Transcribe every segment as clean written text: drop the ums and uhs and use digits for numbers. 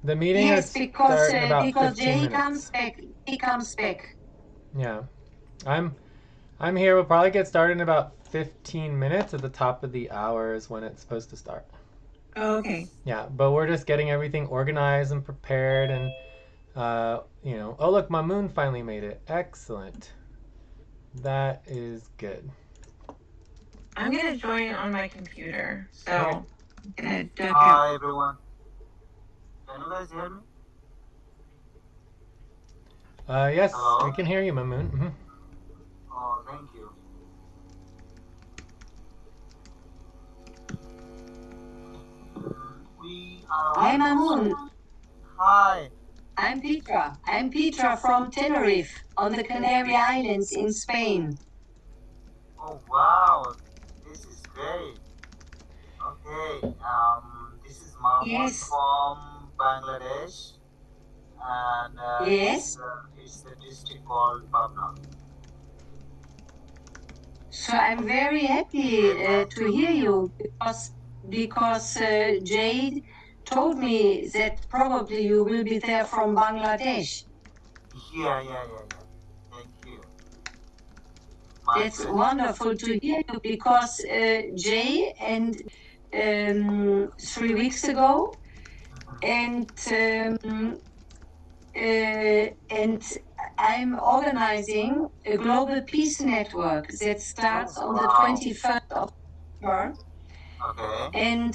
The meeting Yes, is starting in about because 15 Jay minutes. comes back. He comes back. Yeah. I'm I'm here. We'll probably get started in about 15 minutes. At the top of the hour is when it's supposed to start. Okay. Yeah, but we're just getting everything organized and prepared and oh look, Mamoon finally made it. Excellent. That is good. I'm gonna join on my computer. Okay. So I'm gonna Hi everyone. Can you guys hear me? Yes, we Hello. can hear you, Mamoon. Oh, thank you. We are Hi, almost. Mamoon. Hi. I'm Petra. I'm Petra from Tenerife on the Canary Islands in Spain. Oh wow, this is great. Okay. This is Mahmoud Yes. from Bangladesh, and Yes. it's the district called Pabna. So I'm very happy Okay. Thank to you. hear you because Jade told me that probably you will be there from Bangladesh. Yeah. Thank you. My That's pleasure. wonderful to hear you because Jay and 3 weeks ago and and I'm organizing a global peace network that Oh starts on the wow. 21st of October. Okay. And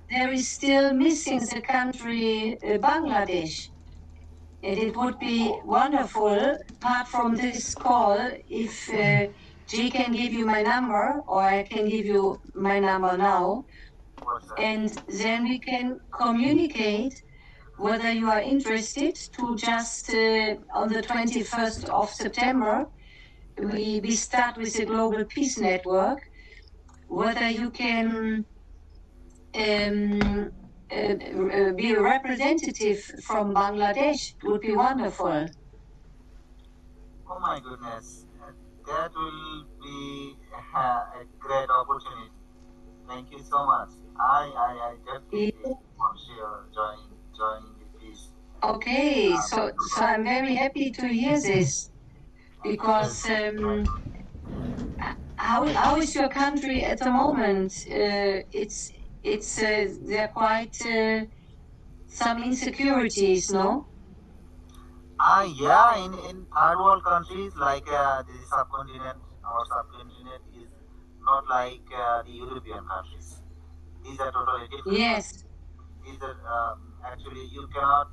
there is still missing the country Bangladesh. And it would be wonderful, apart from this call, if G can give you my number, or I can give you my number now, What's that? and then we can communicate whether you are interested to just on the 21st of September, we start with a global peace network, whether you can um, be a representative from Bangladesh. It would be wonderful. Oh my goodness, that will be a great opportunity. Thank you so much. I definitely for sure joining the peace. Okay, so I'm very happy to hear this Yes. because how is your country at the moment? It's there are quite some insecurities, no? Yeah, in third world countries like the subcontinent, our subcontinent is not like the European countries. These are totally different Yes. countries. These are actually you cannot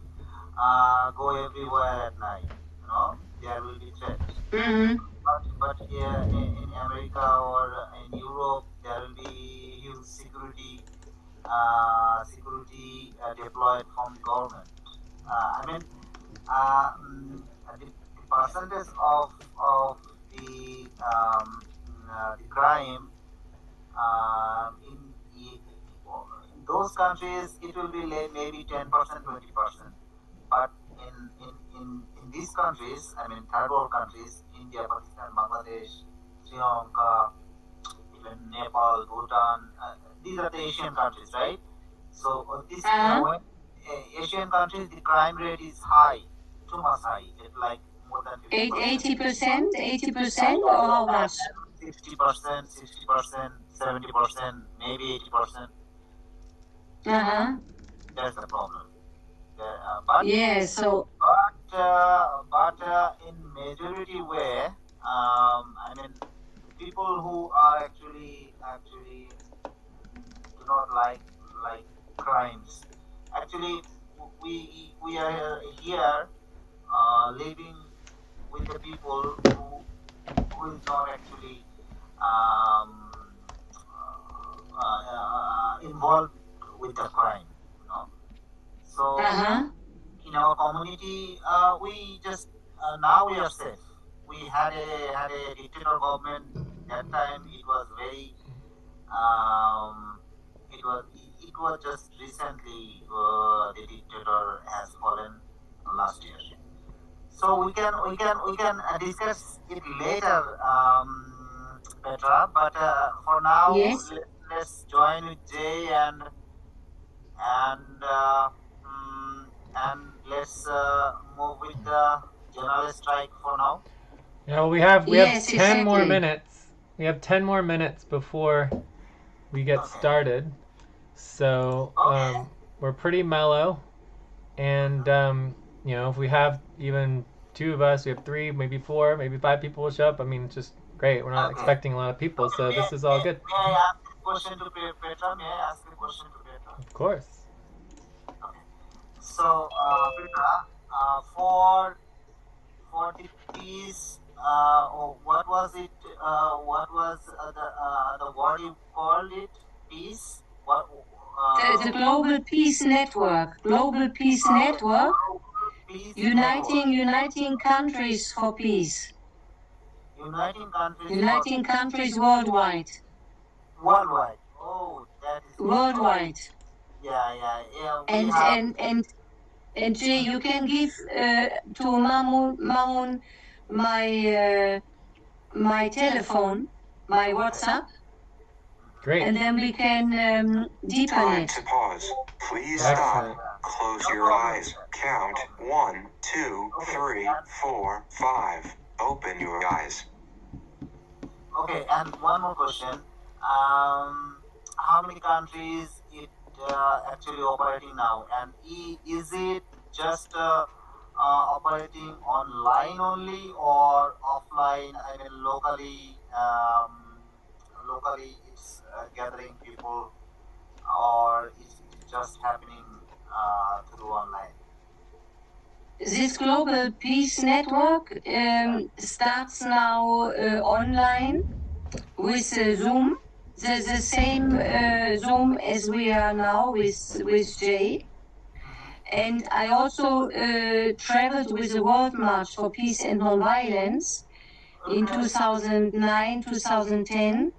go everywhere at night. You know, there will be threats. Mm-hmm. But here in America or in Europe, there will be huge security deployed from the government. I mean, the percentage of the crime in those countries it will be maybe 10%, 20%. But in these countries, I mean third world countries, India, Pakistan, Bangladesh, Sri Lanka, even Nepal, Bhutan, these are the Asian countries, right? So Uh-huh. when Asian countries, the crime rate is high, too much high. It's like more than 50%. 80%, 80%, Yeah, or how yeah, much? 60%, 60%, 70%, maybe 80%. Uh-huh. That's the problem. But Yeah, so in majority way, I mean, people who are actually do not like crimes. Actually, we are here living with the people who is not actually um, involved with the crime. You know, so uh-huh. in our community, we just now we are safe. We had a dictator government that time. It was very um, it was just recently the dictator has fallen last year. So we can discuss it later, Petra. But for now, Yes. let's join with Jay and and let's move with the general strike for now. Yeah, well, we have Yes, 10 more exactly. minutes. We have 10 more minutes before we get Okay. started. So Okay. we're pretty mellow, and if we have even two of us, we have three, maybe four, maybe five people will show up. I mean, it's just great. We're not Okay. expecting a lot of people, Okay. so this is all good. May I ask a question to Petra? May I ask a question to Petra? Of course. Okay. So, Petra, for the piece, oh, what was it? What was the word you called it? Peace? What? The Global Peace Network. Global Peace Network. Peace network. Uniting countries for peace. Uniting countries for Uniting countries worldwide. worldwide. Oh, that is good. Worldwide. Yeah, yeah, yeah. We And have. and and and Jay, you can give to Mamun my telephone, my WhatsApp, Great. and then we can deepen Time it. to pause. Please Excellent. stop. Close No your problem, eyes. sir. Count 1, 2, 3, 4, 5. Open your eyes. Okay, and one more question. How many countries it actually operating now, and is it just operating online only or offline? I mean, locally it's gathering people, or is it just happening through online? This Global Peace Network starts now online with Zoom, the same Zoom as we are now with Jay. And I also traveled with the World March for Peace and Nonviolence in 2009, 2010.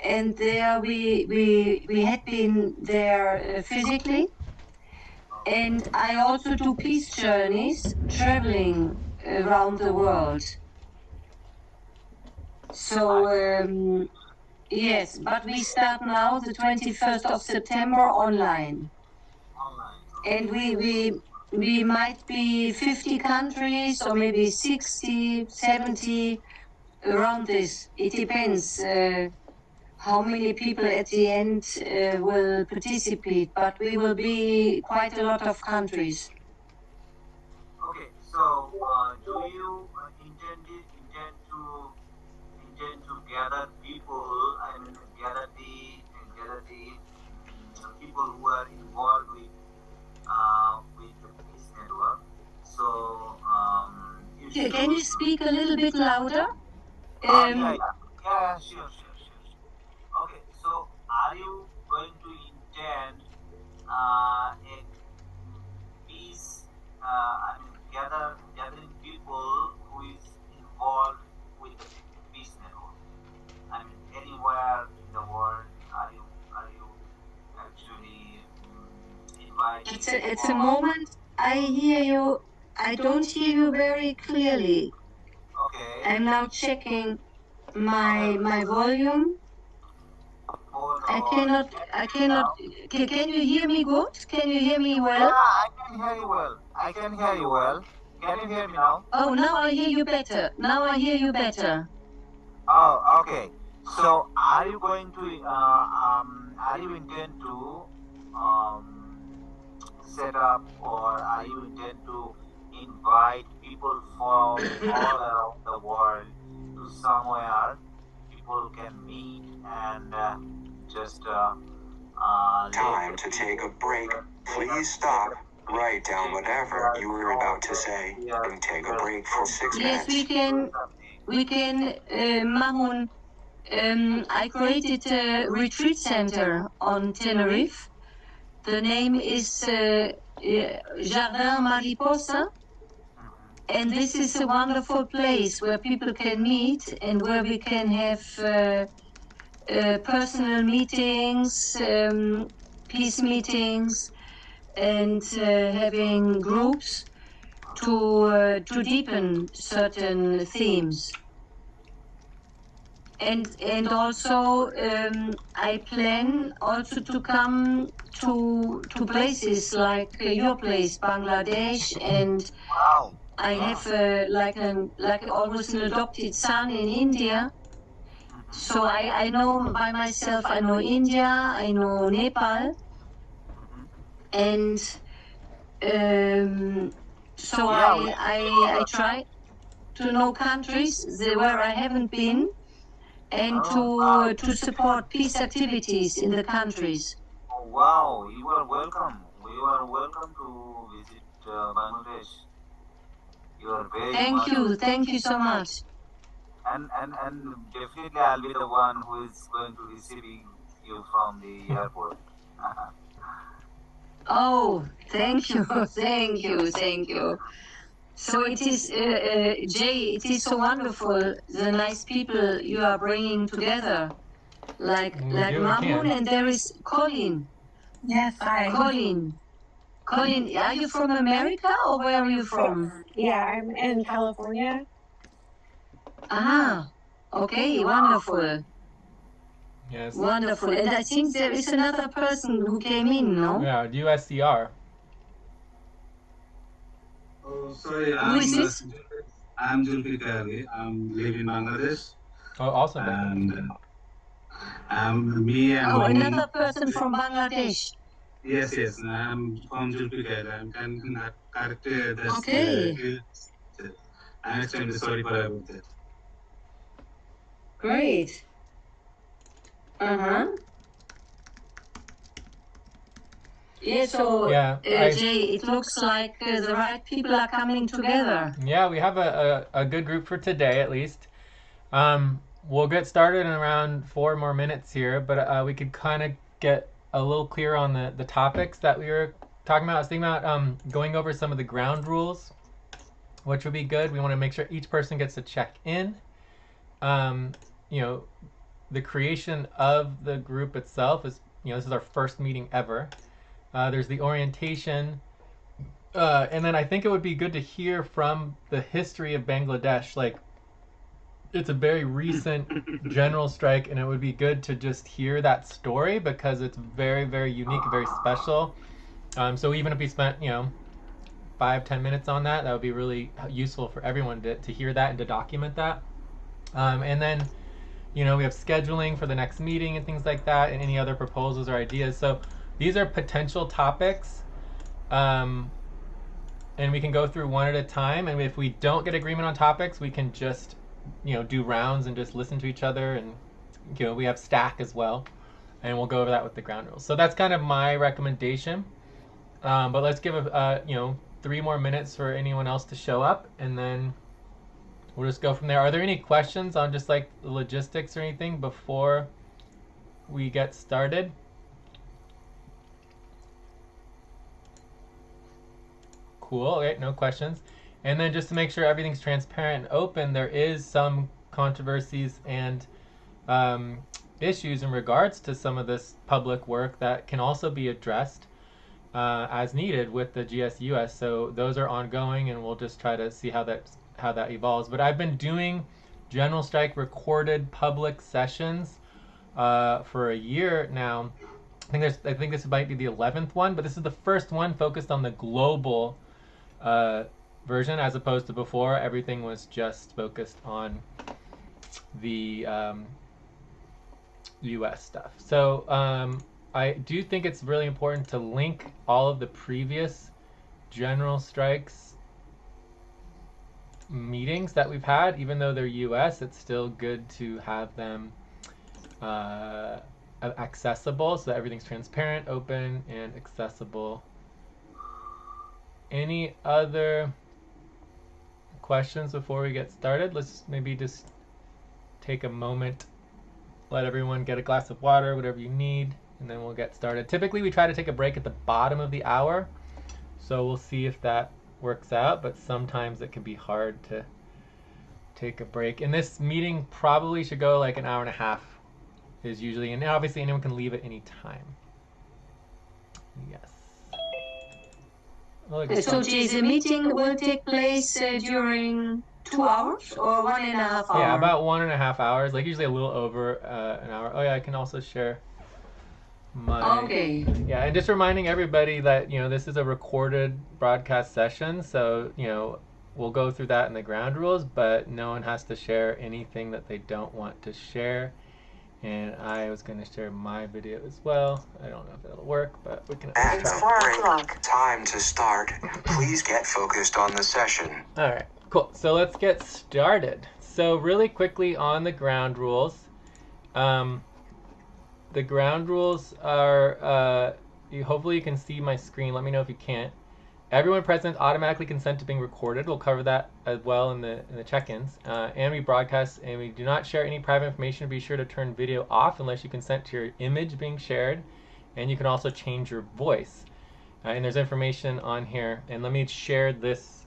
And there we had been there physically. And I also do peace journeys traveling around the world. So, yes, but we start now the 21st of September online. Online. And we might be 50 countries or maybe 60, 70, around this. It depends how many people at the end will participate, but we will be quite a lot of countries. Okay, so do you intend to gather people? I mean, gather the people who are involved with the peace network. So you should. Can you speak a little bit louder? Yeah, sure. Okay, so are you going to intend a peace? I mean, gathering people who is involved with the peace network. I mean, anywhere in the world, are you actually inviting? It's a moment I hear you. I don't hear you very clearly. Okay. I'm now checking Okay. my volume. Hold I on. cannot. Now. Can you hear me good? Can you hear me well? Yeah, I can hear you well. I can hear you well. Can you hear me now? Oh, now I hear you better. Now I hear you better. Oh, okay. So, are you going to, are you intend to set up, or are you intend to invite people from all around the world to somewhere people can meet and just Time to take a break. Please stop. Write down whatever you were about to say and take a break for 6 Yes, minutes. we can, Mamun. I created a retreat center on Tenerife. The name is Jardin Mariposa. And this is a wonderful place where people can meet and where we can have personal meetings, peace meetings, and having groups to deepen certain themes. and also I plan also to come to places like your place, Bangladesh, and Wow. I have like almost an adopted son in India. So I know by myself, I know India, I know Nepal, and so Yeah, I try to know countries where I haven't been, and to support peace activities in the countries. oh, wow, you are welcome. You are welcome to visit Bangladesh. You are very much. Thank you so much. And definitely I'll be the one who is going to receiving you from the airport. Oh, thank you, thank you, thank you. So it is, Jay, it is so wonderful, the nice people you are bringing together, like do what we can. Mamoon, and there is Colin. Yes, hi. Colin, are you from America or where are you from? Yeah, I'm in California. Ah, okay, wonderful. Yes. Wonderful. And I think there is another person who came in, no? Yeah, USCR. Oh, sorry, Who is this? I'm Zulfikar Ali. I'm live in Bangladesh, Oh, also and Bangladesh. me and Oh, Mamun. another person from Bangladesh. Yes, yes, I'm from Zulfikar. I'm not correct. That's Okay. I'm extremely sorry for about that. Great. Uh-huh. Yeah, so Yeah, Jay, it looks like the right people are coming together. Yeah, we have a good group for today at least. We'll get started in around 4 more minutes here, but we could kind of get a little clearer on the topics that we were talking about. I was thinking about going over some of the ground rules, which would be good. We want to make sure each person gets to check in. You know, the creation of the group itself is, this is our first meeting ever. There's the orientation. And then I think it would be good to hear from the history of Bangladesh. Like, it's a very recent general strike, and it would be good to just hear that story because it's very, very unique, very special. So even if we spent, 5-10 minutes on that, that would be really useful for everyone to hear that and to document that. And then, we have scheduling for the next meeting and things like that, and any other proposals or ideas. So these are potential topics. And we can go through one at a time, and if we don't get agreement on topics, we can just do rounds and just listen to each other, and we have stack as well, and we'll go over that with the ground rules. So that's kind of my recommendation, but let's give 3 more minutes for anyone else to show up, and then we'll just go from there. Are there any questions on just like the logistics or anything before we get started? Cool. Okay, no questions. And then just to make sure everything's transparent and open, there is some controversies and issues in regards to some of this public work that can also be addressed as needed with the GSUS. So those are ongoing, and we'll just try to see how that evolves. But I've been doing general strike recorded public sessions for a year now. I think this might be the 11th one, but this is the first one focused on the global version, as opposed to before everything was just focused on the US stuff. So I do think it's really important to link all of the previous general strikes meetings that we've had. Even though they're US, it's still good to have them accessible, so that everything's transparent, open, and accessible. Any other questions before we get started? Let's maybe just take a moment, let everyone get a glass of water, whatever you need, and then we'll get started. Typically we try to take a break at the bottom of the hour, so we'll see if that works out, but sometimes it can be hard to take a break. And this meeting probably should go like an hour and a half is usually, and obviously anyone can leave at any time. Yes. So the meeting will take place during 2 hours or 1.5 hours? Yeah, about 1.5 hours, like usually a little over an hour. Oh yeah, I can also share my... Okay. Yeah, and just reminding everybody that, this is a recorded broadcast session, so, we'll go through that in the ground rules, but no one has to share anything that they don't want to share. And I was going to share my video as well. I don't know if it'll work, but we can And try. 4 o'clock. Time to start. Please get focused on the session. All right, cool. So let's get started. So really quickly on the ground rules. The ground rules are, hopefully you can see my screen. Let me know if you can't. Everyone present automatically consent to being recorded. We'll cover that as well in the check-ins. And we broadcast, and we do not share any private information. Be sure to turn video off unless you consent to your image being shared. And you can also change your voice. And there's information on here. And let me share this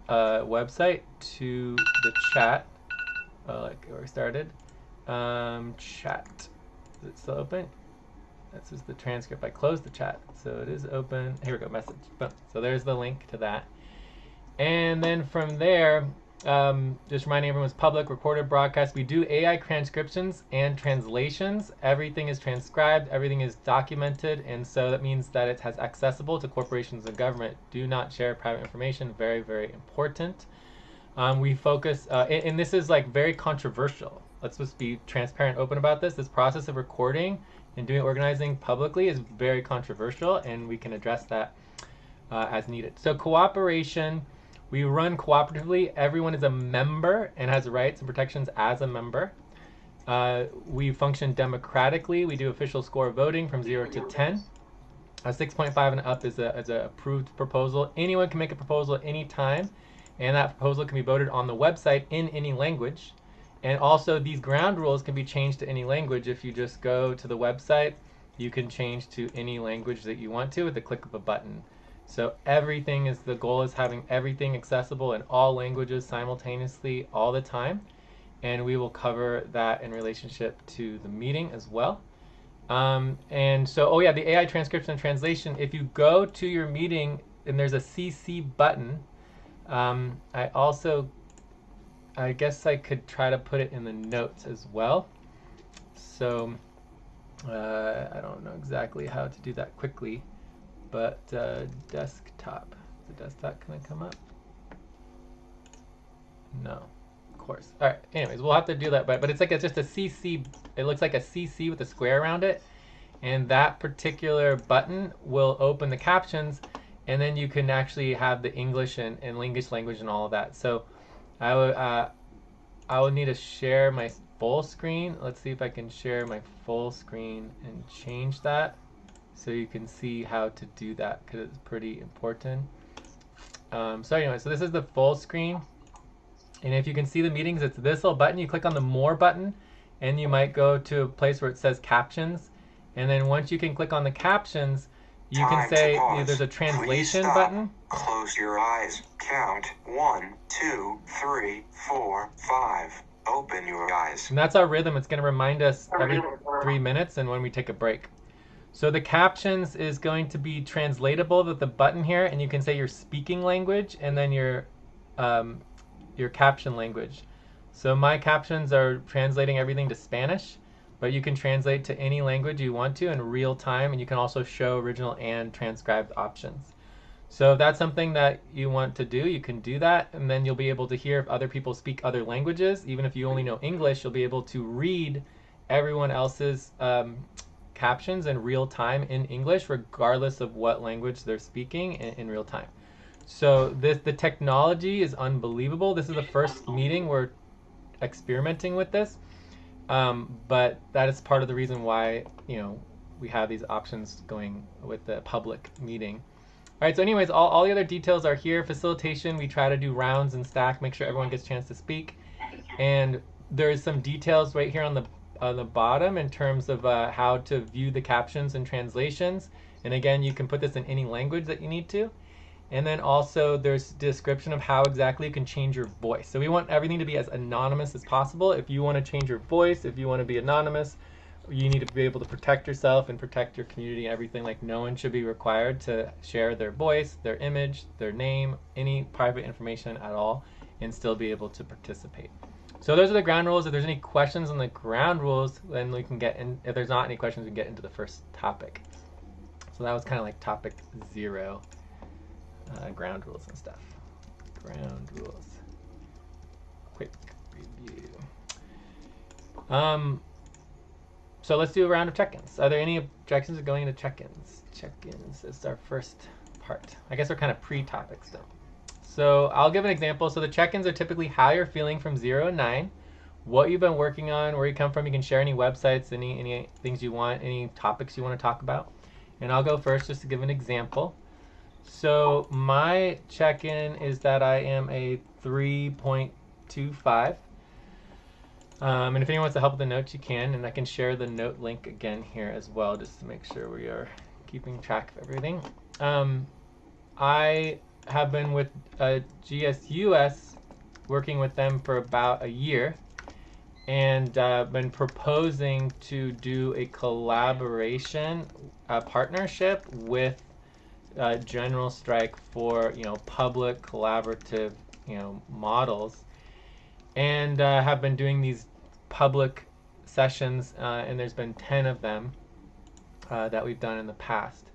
website to the chat. Like where we started. Chat. Is it still open? This is the transcript. I closed the chat, so it is open. Here we go, message. Boom. So there's the link to that. And then from there, just reminding everyone it's public, recorded broadcast. We do AI transcriptions and translations. Everything is transcribed. Everything is documented. And so that means that it has accessible to corporations and government. Do not share private information. Very, very important. We focus, and this is like very controversial. Let's just be transparent, open about this. This process of recording and doing organizing publicly is very controversial, and we can address that as needed. So cooperation, we run cooperatively. Everyone is a member and has rights and protections as a member. We function democratically. We do official score voting from 0 to 10. 6.5 and up is a approved proposal. Anyone can make a proposal at any time, and that proposal can be voted on the website in any language. And also these ground rules can be changed to any language. If you just go to the website, you can change to any language that you want to with the click of a button. So everything is, the goal is having everything accessible in all languages simultaneously all the time. And we will cover that in relationship to the meeting as well. And so, oh yeah, the AI transcription and translation, if you go to your meeting and there's a CC button, I guess I could try to put it in the notes as well. So I don't know exactly how to do that quickly, but desktop. Is the desktop going to come up? No, of course. All right. Anyways, we'll have to do that, but it's like just a CC. It looks like a CC with a square around it, and that particular button will open the captions, and then you can actually have the English and English language and all of that. So I will need to share my full screen. Let's see if I can share my full screen and change that so you can see how to do that, because it's pretty important. So anyway, so this is the full screen. And if you can see the meetings, it's this little button. You click on the More button, and you might go to a place where it says Captions. And then once you can click on the captions, you can say there's a translation button. Close your eyes. Count 1, 2, 3, 4, 5. Open your eyes. And that's our rhythm. It's going to remind us every 3 minutes and when we take a break. So the captions is going to be translatable with the button here, and you can say your speaking language and then your caption language. So my captions are translating everything to Spanish, but you can translate to any language you want to in real time, and you can also show original and transcribed options. So if that's something that you want to do, you can do that, and then you'll be able to hear if other people speak other languages. Even if you only know English, you'll be able to read everyone else's captions in real time in English, regardless of what language they're speaking in real time. So the technology is unbelievable. This is the first meeting we're experimenting with this. But that is part of the reason why, we have these options going with the public meeting. All right, so anyways, all the other details are here. Facilitation, we try to do rounds and stack, make sure everyone gets a chance to speak. And there's some details right here on the bottom in terms of how to view the captions and translations. And again, you can put this in any language that you need to. And then also there's a description of how exactly you can change your voice. So we want everything to be as anonymous as possible. If you want to change your voice, if you want to be anonymous, you need to be able to protect yourself and protect your community and everything. Like, no one should be required to share their voice, their image, their name, any private information at all and still be able to participate. So those are the ground rules. If there's any questions on the ground rules, then we can get in. If there's not any questions, we can get into the first topic. So that was kind of like topic 0, ground rules and stuff. Ground rules. Quick review. So let's do a round of check-ins. Are there any objections to going into check-ins? Check-ins is our first part. I guess they're kind of pre-topics though. So I'll give an example. So the check-ins are typically how you're feeling from 0 to 9, what you've been working on, where you come from. You can share any websites, any things you want, any topics you want to talk about. And I'll go first just to give an example. So my check-in is that I am a 3.25. And if anyone wants to help with the notes, you can. And I can share the note link again here as well, just to make sure we are keeping track of everything. I have been with GSUS, working with them for about a year, and been proposing to do a collaboration, a partnership with General Strike for public collaborative models, and have been doing these public sessions, and there's been 10 of them that we've done in the past.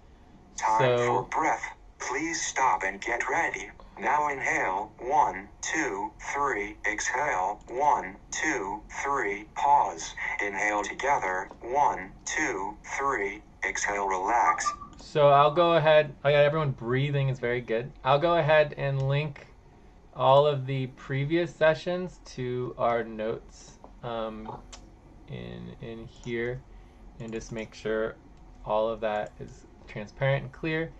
Time for breath. Please stop and get ready. Now inhale, 1, 2, 3. Exhale, 1, 2, 3. Pause. Inhale together, 1, 2, 3. Exhale, relax. So I'll go ahead. Oh yeah, everyone breathing is very good. I'll go ahead and link all of the previous sessions to our notes in here, and just make sure all of that is transparent and clear.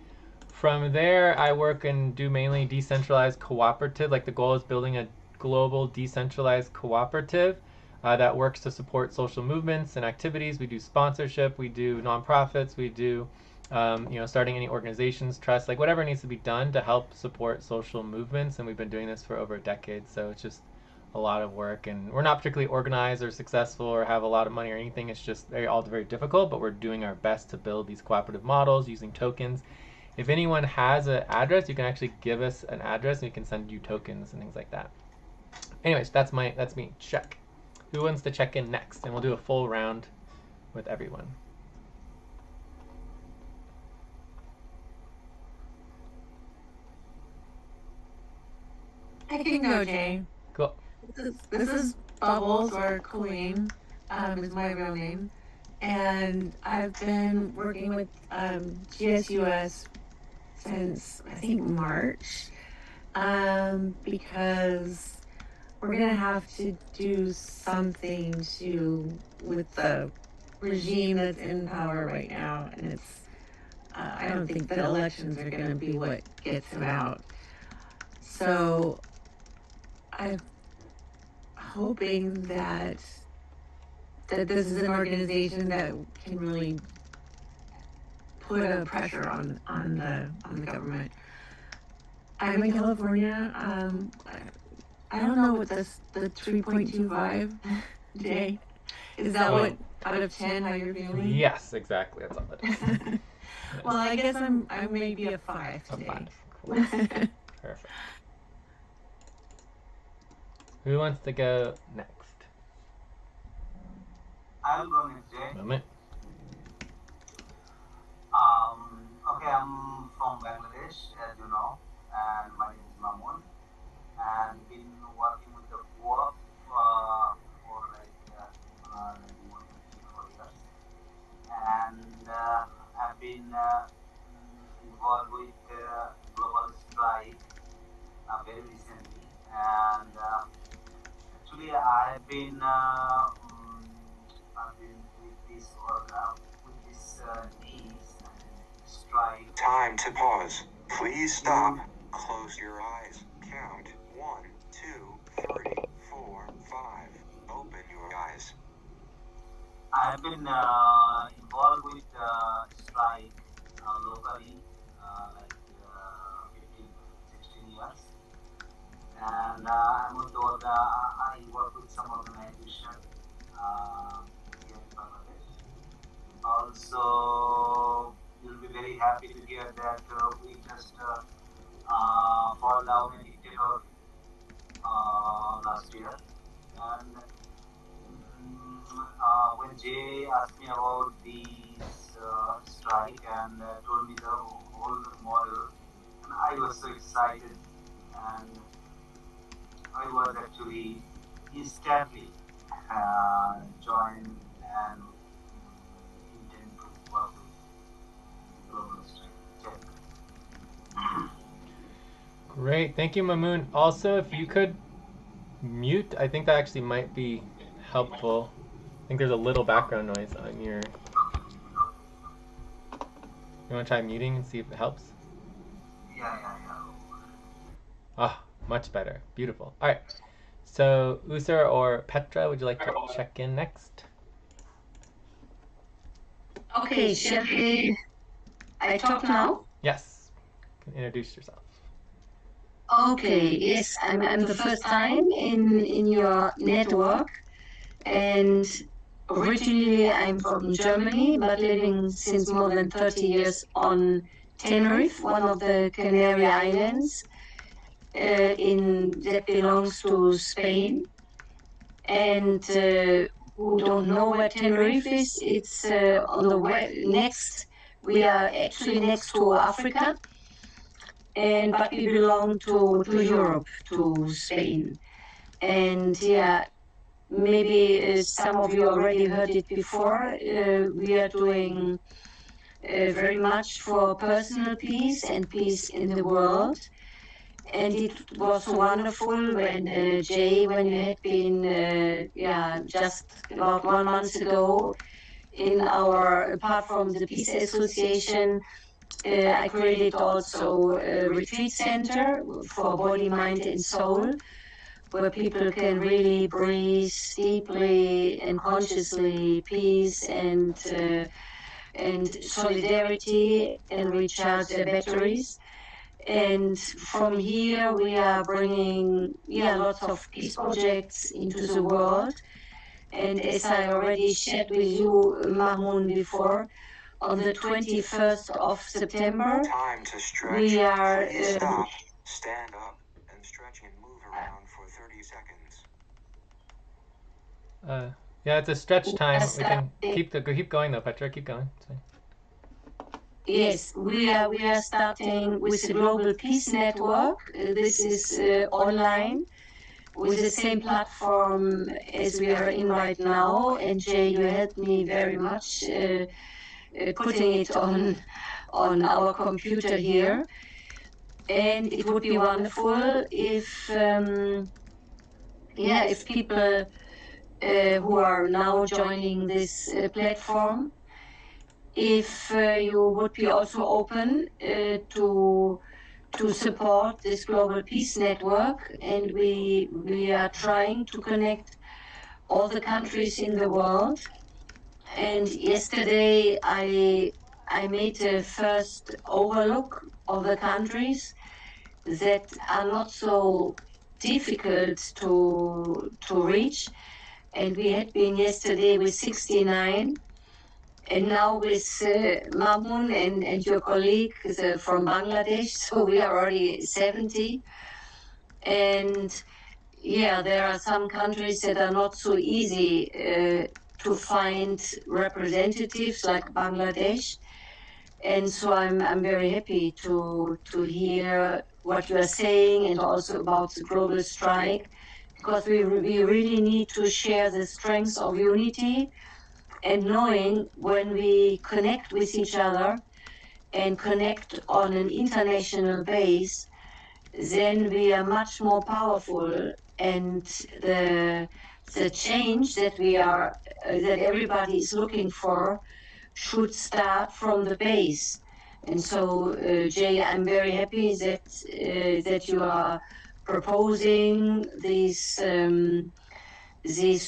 From there, I work and do mainly decentralized cooperative. Like the goal is building a global decentralized cooperative that works to support social movements and activities. We do sponsorship, we do nonprofits, we do starting any organizations, trusts, like whatever needs to be done to help support social movements. And we've been doing this for over a decade, so it's just a lot of work. And we're not particularly organized or successful or have a lot of money or anything. It's just all very difficult, but we're doing our best to build these cooperative models using tokens. If anyone has an address, you can actually give us an address and we can send you tokens and things like that. Anyways, that's me. Check. Who wants to check in next? And we'll do a full round with everyone. I can go, Jay. Cool. This is Bubbles, or Queen, is my real name. And I've been working with GSUS since, I think, March, because we're going to have to do something with the regime that's in power right now. And it's, I don't think that elections are going to be what gets them out. So I'm hoping that this is an organization that can really put a pressure on the government. I'm in California. I don't know what the 3.25 Jay, is that what out of 10 how you're feeling? Yes, exactly. That's all it is. Well, I guess I may be a 5 today. A 5. Cool. Perfect. Who wants to go next? I'll go next, Jay. Moment. Okay, I'm from Bangladesh, as you know, and my name is Mamun, and been working with the co-op for like more than 4 years, and I've been involved with Global Strike very recently, and actually I've been with this needs and strike. Time to pause. Please stop. Close your eyes. Count 1, 2, 3, 4, 5. Open your eyes. I've been involved with strike locally like 15, 16 years. And I'm also, I work with some organization here in Bangladesh. Also, you'll be very happy to hear that we just fall down a dictator last year. And when Jay asked me about this strike and told me the whole model, and I was so excited, and I was actually instantly joined and intend to work with global strike. Great. Thank you, Mamoon. Also, if you could mute, I think that actually might be helpful. I think there's a little background noise on your... You want to try muting and see if it helps? Yeah. Ah, much better. Beautiful. All right. So, Usar or Petra, would you like to check in next? Okay, shall I talk now? Yes. You can introduce yourself. Okay, yes, I'm the first time in your network, and originally I'm from Germany, but living since more than 30 years on Tenerife, one of the Canary Islands, that belongs to Spain. And who don't know where Tenerife is, it's on the next. We are actually next to Africa, but we belong to Europe, to Spain. And yeah, maybe some of you already heard it before. We are doing very much for personal peace and peace in the world. And it was wonderful when Jay, when you had been, just about 1 month ago, in our, apart from the Peace Association, I created also a retreat center for body, mind, and soul, where people can really breathe deeply and consciously peace and solidarity and recharge their batteries. And from here, we are bringing lots of peace projects into the world. And as I already shared with you, Mahmoud, before, on the 21st of September, Time to stretch. we are... Please stop, stand up, and stretch and move around for 30 seconds. Yeah, it's a stretch time. We can keep going though, Petra. Keep going. Yes, we are starting with the Global Peace Network. This is online with the same platform as we are in right now. And Jay, you helped me very much putting it on our computer here. And it would be wonderful if people who are now joining this platform, if you would be also open to support this Global Peace Network. And we are trying to connect all the countries in the world. And yesterday I made a first overlook of the countries that are not so difficult to reach. And we had been yesterday with 69, and now with Mamun and your colleague from Bangladesh, so we are already 70. And yeah, there are some countries that are not so easy to find representatives like Bangladesh. And so I'm very happy to hear what you are saying, and also about the global strike, because we really need to share the strengths of unity, and knowing when we connect with each other and connect on an international base, then we are much more powerful. And the change that that everybody is looking for should start from the base. And so, Jay, I'm very happy that you are proposing these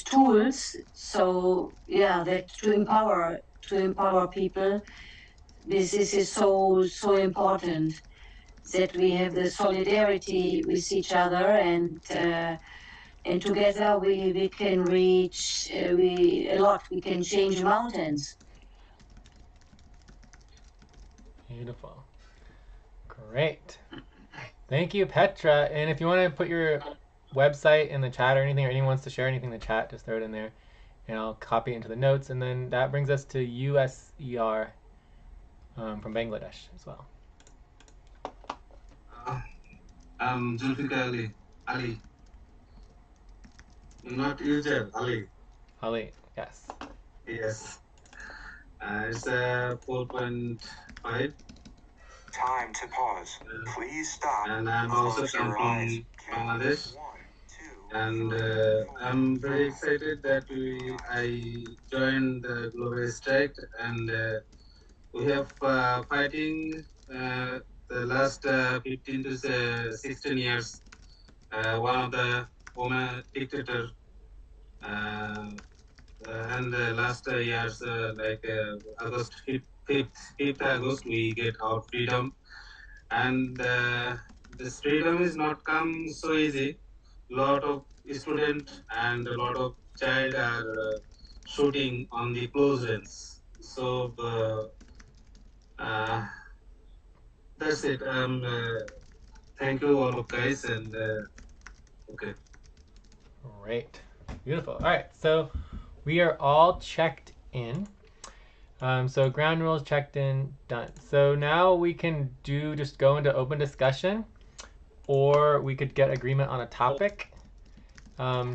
tools. So that to empower people, this is so important, that we have the solidarity with each other, and together we can reach a lot. We can change mountains. Beautiful. Great. Thank you, Petra. And if you want to put your website in the chat or anything, or anyone wants to share anything in the chat, just throw it in there, and I'll copy it into the notes. And then that brings us to USER from Bangladesh as well. Zulfikar Ali. Not user, Ali. Ali, yes. Yes. It's 4.5. Time to pause. Please stop. And I'm also come from Bangladesh. And I'm very excited that I joined the Global Strike, and we have fighting the last 15 to 16 years. One of the former dictator, and the last years, like August 5th August, we get our freedom, and this freedom is not come so easy. Lot of student and a lot of child are shooting on the close range. So that's it. Thank you all of guys, and okay. Great. Beautiful. All right, so we are all checked in. So ground rules checked in, done. So now we can just go into open discussion, or we could get agreement on a topic.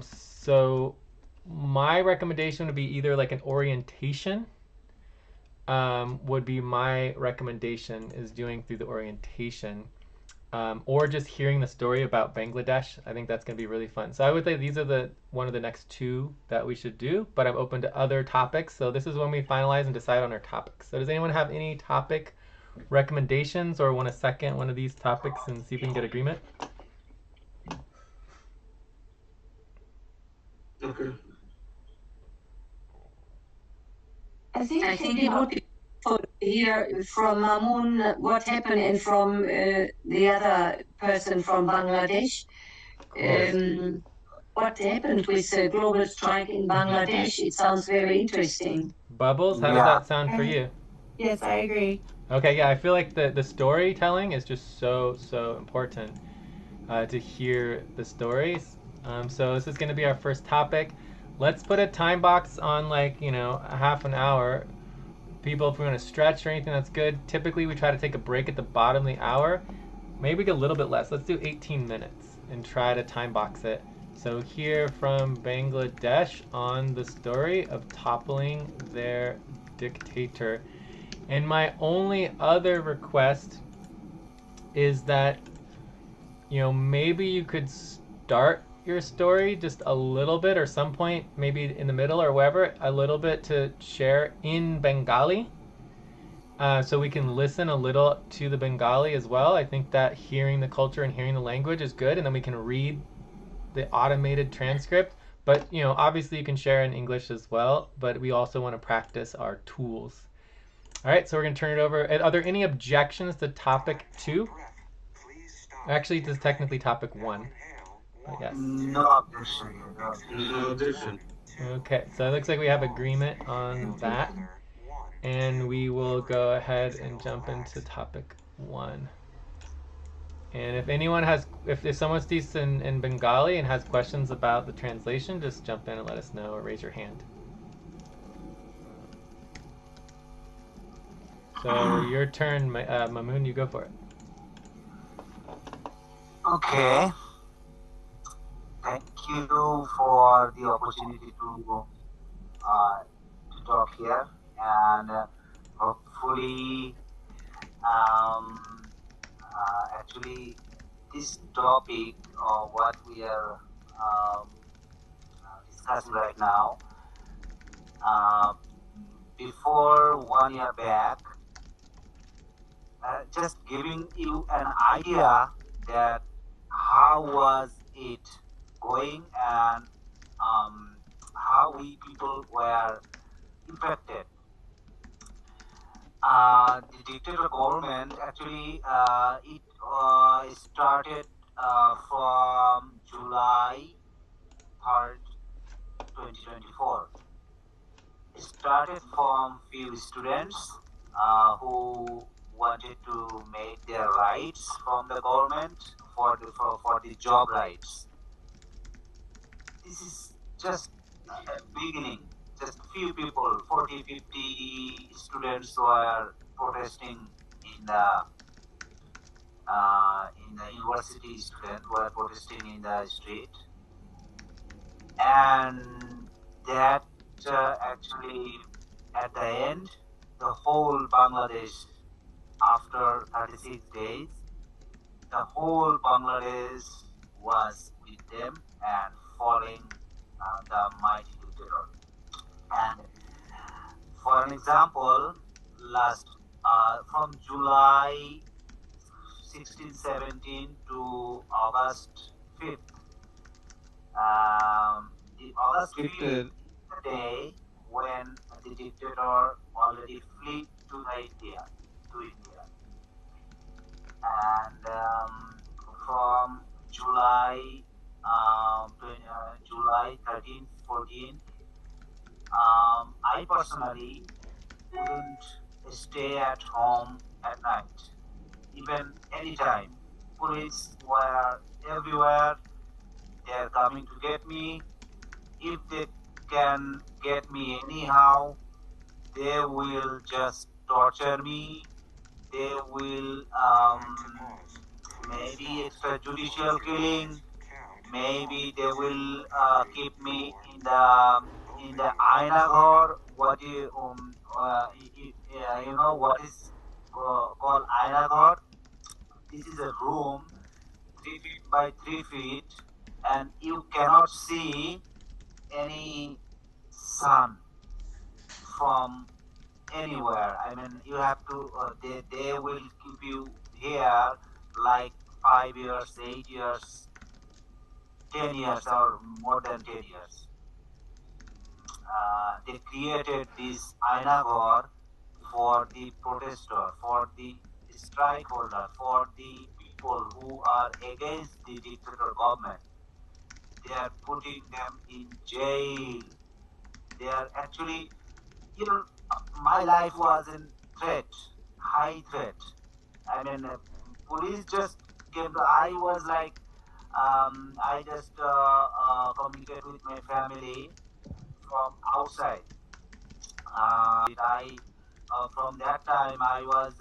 So my recommendation would be either like an orientation, would be my recommendation, is doing through the orientation. Or just hearing the story about Bangladesh. I think that's going to be really fun. So I would say these are one of the next two that we should do, but I'm open to other topics. So this is when we finalize and decide on our topics. So does anyone have any topic recommendations, or want to second one of these topics and see if we can get agreement? Okay. I think it would be for hear from Mamoon what happened, and from the other person from Bangladesh. What happened with the global strike in Bangladesh? It sounds very interesting. Bubbles, how does that sound for you? Yes, I agree. Okay, yeah, I feel like the storytelling is just so important to hear the stories. So this is going to be our first topic. Let's put a time box on, like, a half an hour. People, if we want to stretch or anything, that's good. Typically, we try to take a break at the bottom of the hour. Maybe get a little bit less. Let's do 18 minutes and try to time box it. So here from Bangladesh on the story of toppling their dictator. And my only other request is that, maybe you could start your story just a little bit, or some point, maybe in the middle or wherever, a little bit to share in Bengali. So we can listen a little to the Bengali as well. I think that hearing the culture and hearing the language is good, and then we can read the automated transcript. But, obviously you can share in English as well, but we also want to practice our tools. All right, so we're going to turn it over. Are there any objections to topic 2? Actually, this is technically topic 1. I guess. No objection. No objection. Okay, so it looks like we have agreement on that. And we will go ahead and jump into topic 1. And if anyone has, if someone speaks in Bengali and has questions about the translation, just jump in and let us know, or raise your hand. So your turn, Mamoon, you go for it. Okay. Thank you for the opportunity to talk here, and hopefully, actually, this topic, or what we are discussing right now, before 1 year back, just giving you an idea that how was it going, and how we people were infected. The dictator government, actually, it started from July 3rd, 2024. It started from few students who wanted to make their rights from the government for the job rights. this is just a beginning. Just few people, 40, 50 students were protesting in the university student were protesting in the street, and that actually at the end, the whole Bangladesh, after 36 days, the whole Bangladesh was with them and following the mighty dictator. And for an example, last from July 16, 17 to August 5th, the August 5th is the day when the dictator already fled to India, and from July, July 13, 14, I personally wouldn't stay at home at night, even anytime. Police were everywhere. They are coming to get me. If they can get me anyhow, they will just torture me. They will maybe extrajudicial killing. Maybe they will keep me in the Aina Ghor. What you know what is called Aina Ghor? This is a room 3 feet by 3 feet, and you cannot see any sun from anywhere. I mean, you have to. They will keep you here like 5 years, 8 years, 10 years, or more than 10 years. They created this Ainagor for the protester, for the strike holder, for the people who are against the dictator government. They are putting them in jail. They are actually, my life was in threat, high threat. I mean, police just came to, I was like, I just communicated with my family from outside. From that time, I was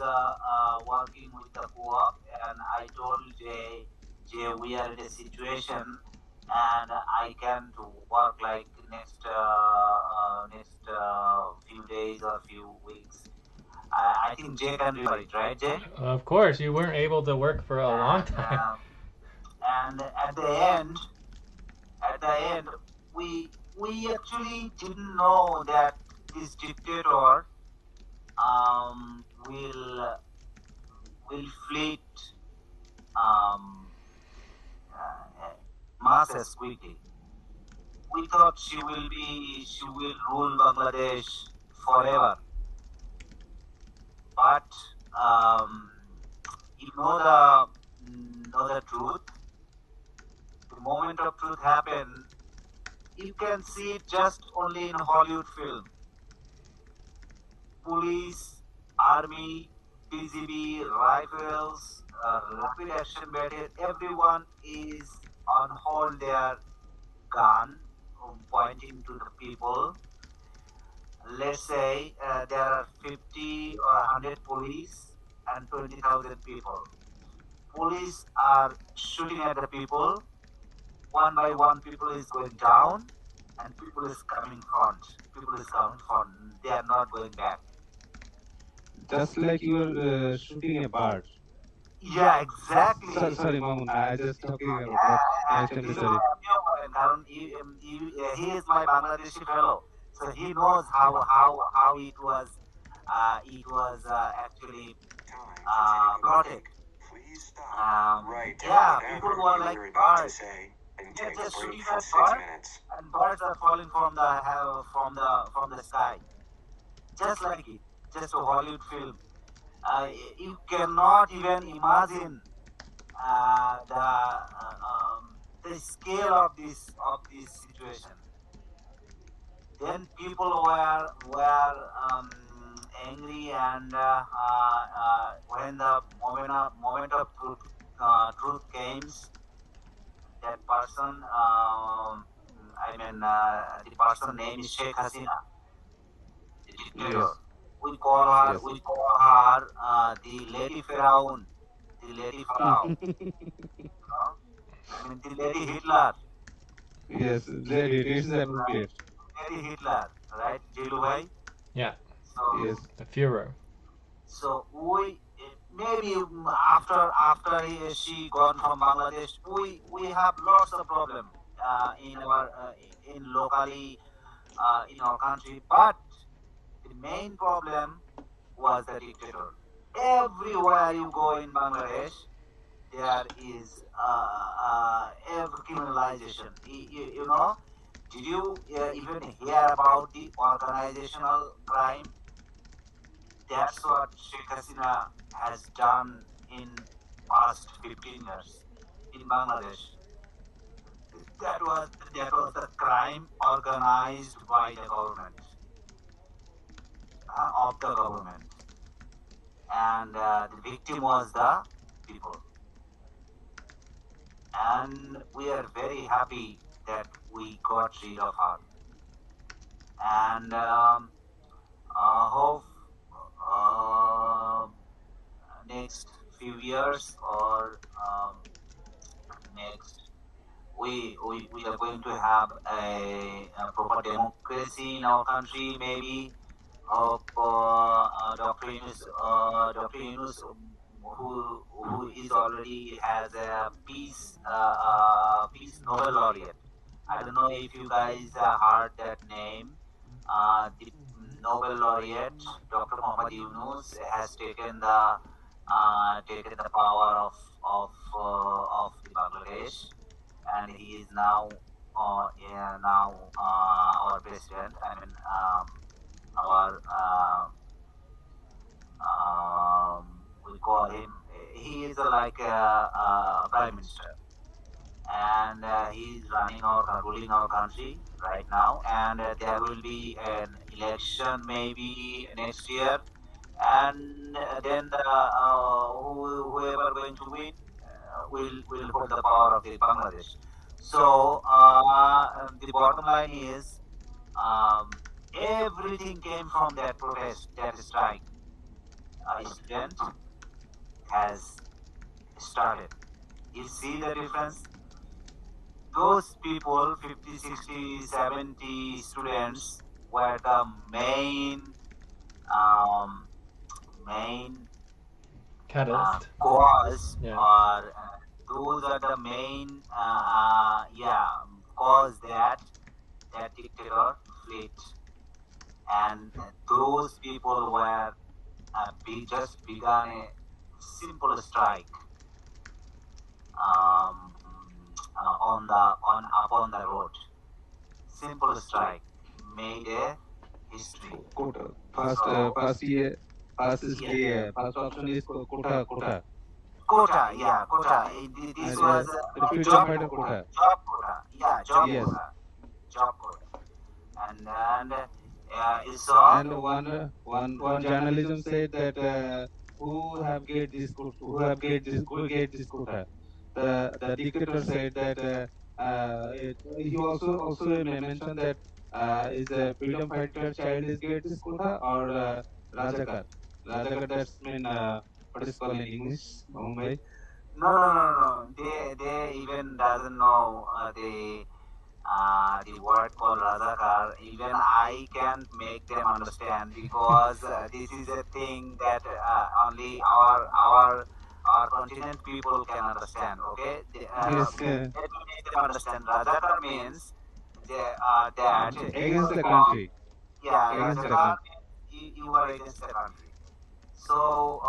working with the co-op, and I told Jay, we are in a situation, and I can't work like next few days or few weeks. I think Jay can remember it, right, Jay? Of course, you weren't able to work for a long time. And at the end, we actually didn't know that this dictator will fleet masses quickly. We thought she will rule Bangladesh forever, but you know the truth. The moment of truth happened, you can see it just only in Hollywood film. Police, army, PGB, rifles, rapid action battalion, everyone is on hold their gun, pointing to the people. Let's say there are 50 or 100 police and 20,000 people. Police are shooting at the people. One by one, people is going down, and people is coming front. People is coming front. They are not going back. Just like you are shooting a bird. Yeah, exactly. Sorry, Mamun. I just talking about that. I'm extremely sorry. He is my Bangladeshi fellow, so he knows how it was actually chaotic. Yeah, people were like birds. They're just shooting at birds, and birds are falling from the sky, just like it, just a Hollywood film. You cannot even imagine the scale of this situation. Then people were angry, and when the moment of truth came, that person the person name is Sheikh Hasina, the dictator. Yes. We call her, yes. We call her the Lady Pharaoh, the Lady Pharaoh. The Lady Hitler. Yes, Lady, it is appropriate. Lady Hitler, right, Jilu bhai? Yeah. So, yes. The Führer. So we maybe after she gone from Bangladesh, we have lots of problem in our in locally in our country, but the main problem was the dictator. Everywhere you go in Bangladesh, there is every criminalization. You know, did you even hear about the organizational crime? That's what Sheikh Hasina has done in past 15 years in Bangladesh. That was the crime organized by the government of the government, and the victim was the people. And we are very happy that we got rid of her. And hope next few years or next we are going to have a proper democracy in our country, maybe. Dr. Yunus, who is already has a peace Nobel laureate. I don't know if you guys heard that name. The Nobel laureate Dr. Muhammad Yunus has taken the power of the Bangladesh, and he is now our president. Our we call him. He is like a prime minister, and he is ruling our country right now. And there will be an election maybe next year, and then whoever going to win will hold the power of the Bangladesh. So the bottom line is everything came from that protest, that strike. Student has started. You see the difference? Those people, 50, 60, 70 students, were the main Catalyst. cause, Yeah. or those are the main cause that dictator fled. And those people were just began a simple strike upon the road. Simple strike made a history. Quota. First year, first option is quota. Quota, yeah, quota. This was the freedom job fighter quota. Job quota, yeah, job Yes. quota, job quota. And you saw. And one journalism said that who have get this quota. The dictator said that he also mentioned that is a freedom fighter child is get this quota or Rajakar. Rajakar, that's mean what is called in English, Mumbai. No. They even doesn't know the word called Razakar. Even I can't make them understand, because this is a thing that only our continent people can understand. Okay, Yes, let me make them understand. Razakar means that against the country. Yeah, against the Razakar country. means you are against the country. So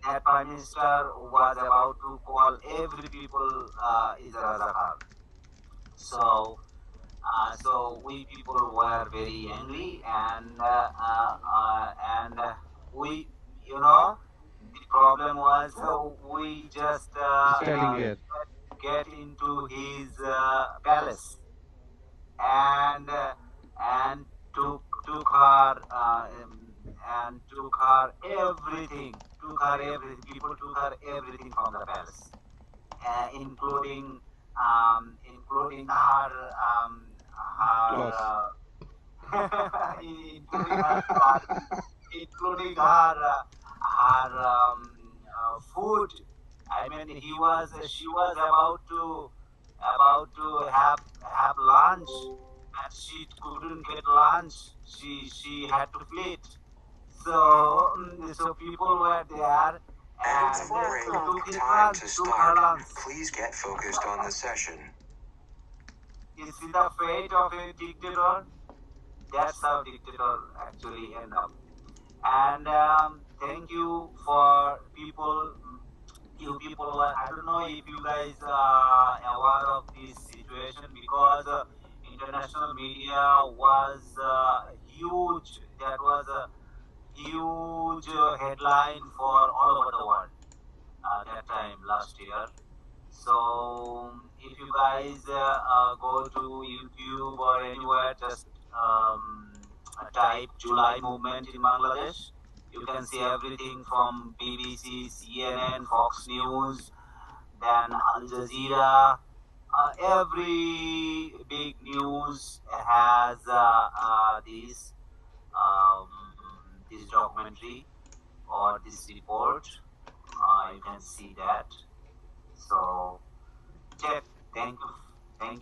that prime minister was about to call every people is a Razakar. So we people were very angry, and we, the problem was we just Styling there. get into his palace, and took her everything. People took her everything from the palace, including including her Close. including her food. I mean, she was about to have lunch, and she couldn't get lunch. She had to flee. So people were there, And and break. took his Time lunch, to took her start. lunch. Please get focused on the session. You see the fate of a dictator? That's how dictator actually end up. And thank you for people. You people, I don't know if you guys are aware of this situation, because international media was huge. That was a huge headline for all over the world that time last year. So if you guys go to YouTube or anywhere, just type July movement in Bangladesh. You can see everything from BBC, CNN, Fox News, then Al Jazeera. Every big news has this documentary or this report. You can see that. So, Jeff, thank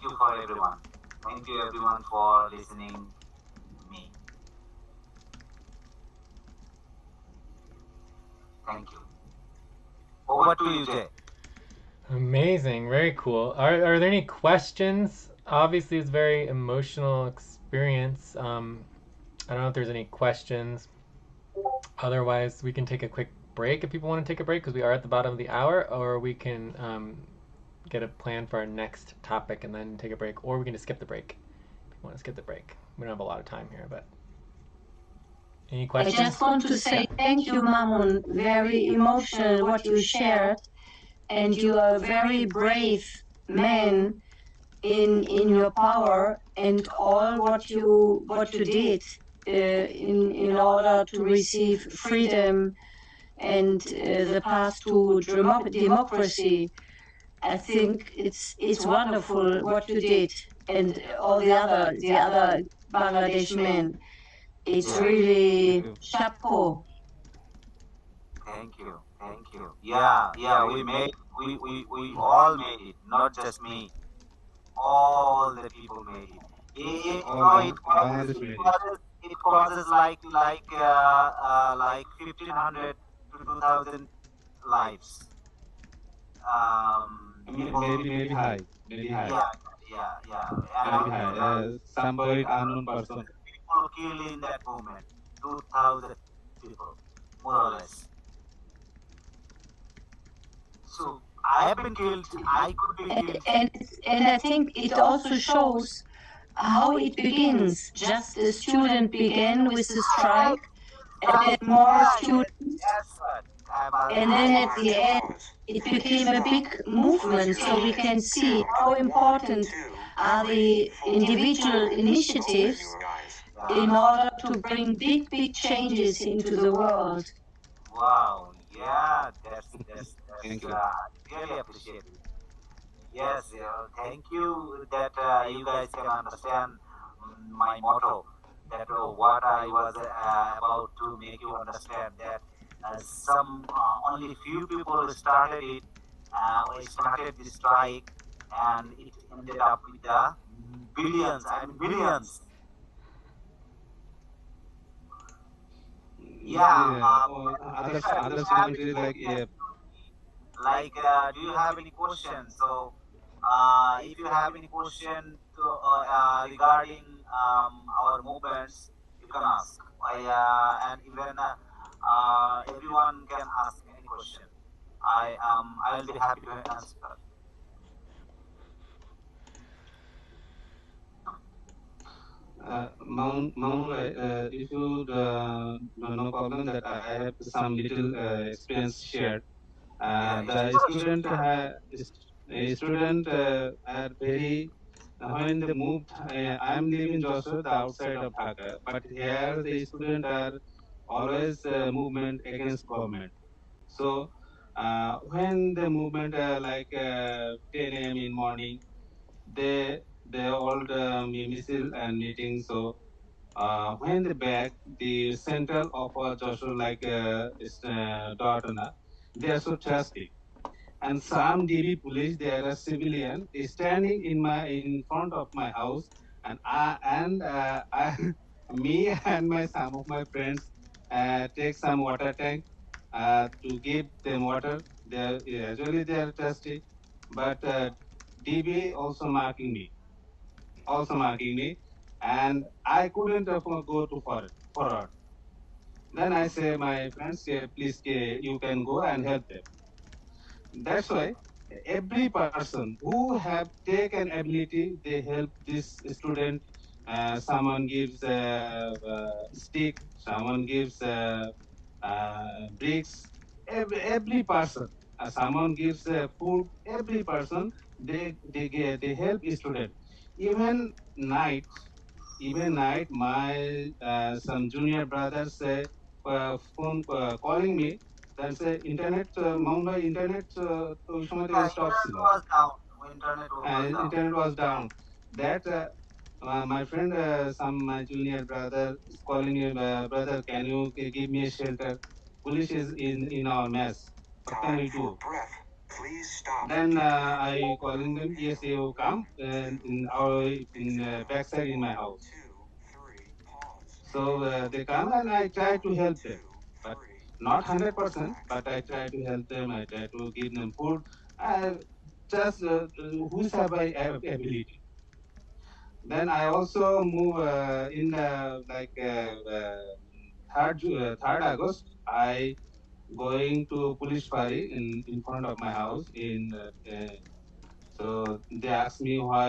you for everyone. Thank you everyone for listening me. Thank you. Over to you, Jay. Amazing, very cool. Are there any questions? Obviously, it's a very emotional experience. I don't know if there's any questions. Otherwise, we can take a quick break if people want to take a break, because we are at the bottom of the hour, or we can get a plan for our next topic and then take a break, or we can just skip the break. If you want to skip the break, we don't have a lot of time here, but any I questions? just want to say thank you, Mamun. Very emotional what you shared, and you are a very brave man in your power, and all what you did in order to receive freedom and the path to democracy. I think it's wonderful what you did, and all the other Bangladesh men. It's really chapeau. Thank you. Thank you. Yeah, we all made it, not just me. All the people made it. Bangladesh made it. It causes like 1,500 to 2,000 lives. Maybe high. Maybe high. Yeah. Maybe high. Some buried unknown person. People killed in that movement. 2,000 people, more or less. So I have been killed. I could be killed. And I think it also shows how it begins. Just a student began with the strike, and then more students, and then at the end it became a big movement. So we can see how important are the individual initiatives in order to bring big changes into the world. Wow, yeah, that's Thank you. really appreciated. Yes, thank you that you guys can understand my motto. That what I was about to make you understand, that some only few people started it. We started the strike, and it ended up with the billions. I mean billions. Yeah. Others countries Like, do you have any questions? So, if you have any question regarding our movements, you can ask. And even everyone can ask any question. I'll be happy to answer. If you no problem that I have some little experience shared. The student are very when they moved. I am living in Joshua, the outside of Dhaka, but here the student are always movement against government. So when the movement 10 a.m. in morning. They hold missile and meeting. So when they back the central of Joshua like Dortona, they are so thirsty. And some DB police, they are a civilian, is standing in front of my house, and me and my some of my friends take some water tank to give them water. They are thirsty, but DB also marking me, and I couldn't go to forward. Then I say my friends, please, you can go and help them. That's why every person who have taken ability, they help this student. Someone gives a stick, someone gives bricks. Every person, someone gives food. Every person, they help student. Even night, even night, my some junior brothers say phone calling me. That's a internet, Mumbai internet ওই সময়তে Yeah, stop internet ছিল. was down. Internet was down. Internet was down. That my friend, some my junior brother is calling me, brother, can you give me a shelter? Police is in our mess. What can we do? Breath. Please stop. Then I calling them. Yes, you come in our in backside in my house. So they come and I try to help them, but not 100%. But I try to help them. I try to give them food. I just who's have I ability. Then I also move in like 3rd August. I going to police party in front of my house in. So they asked me why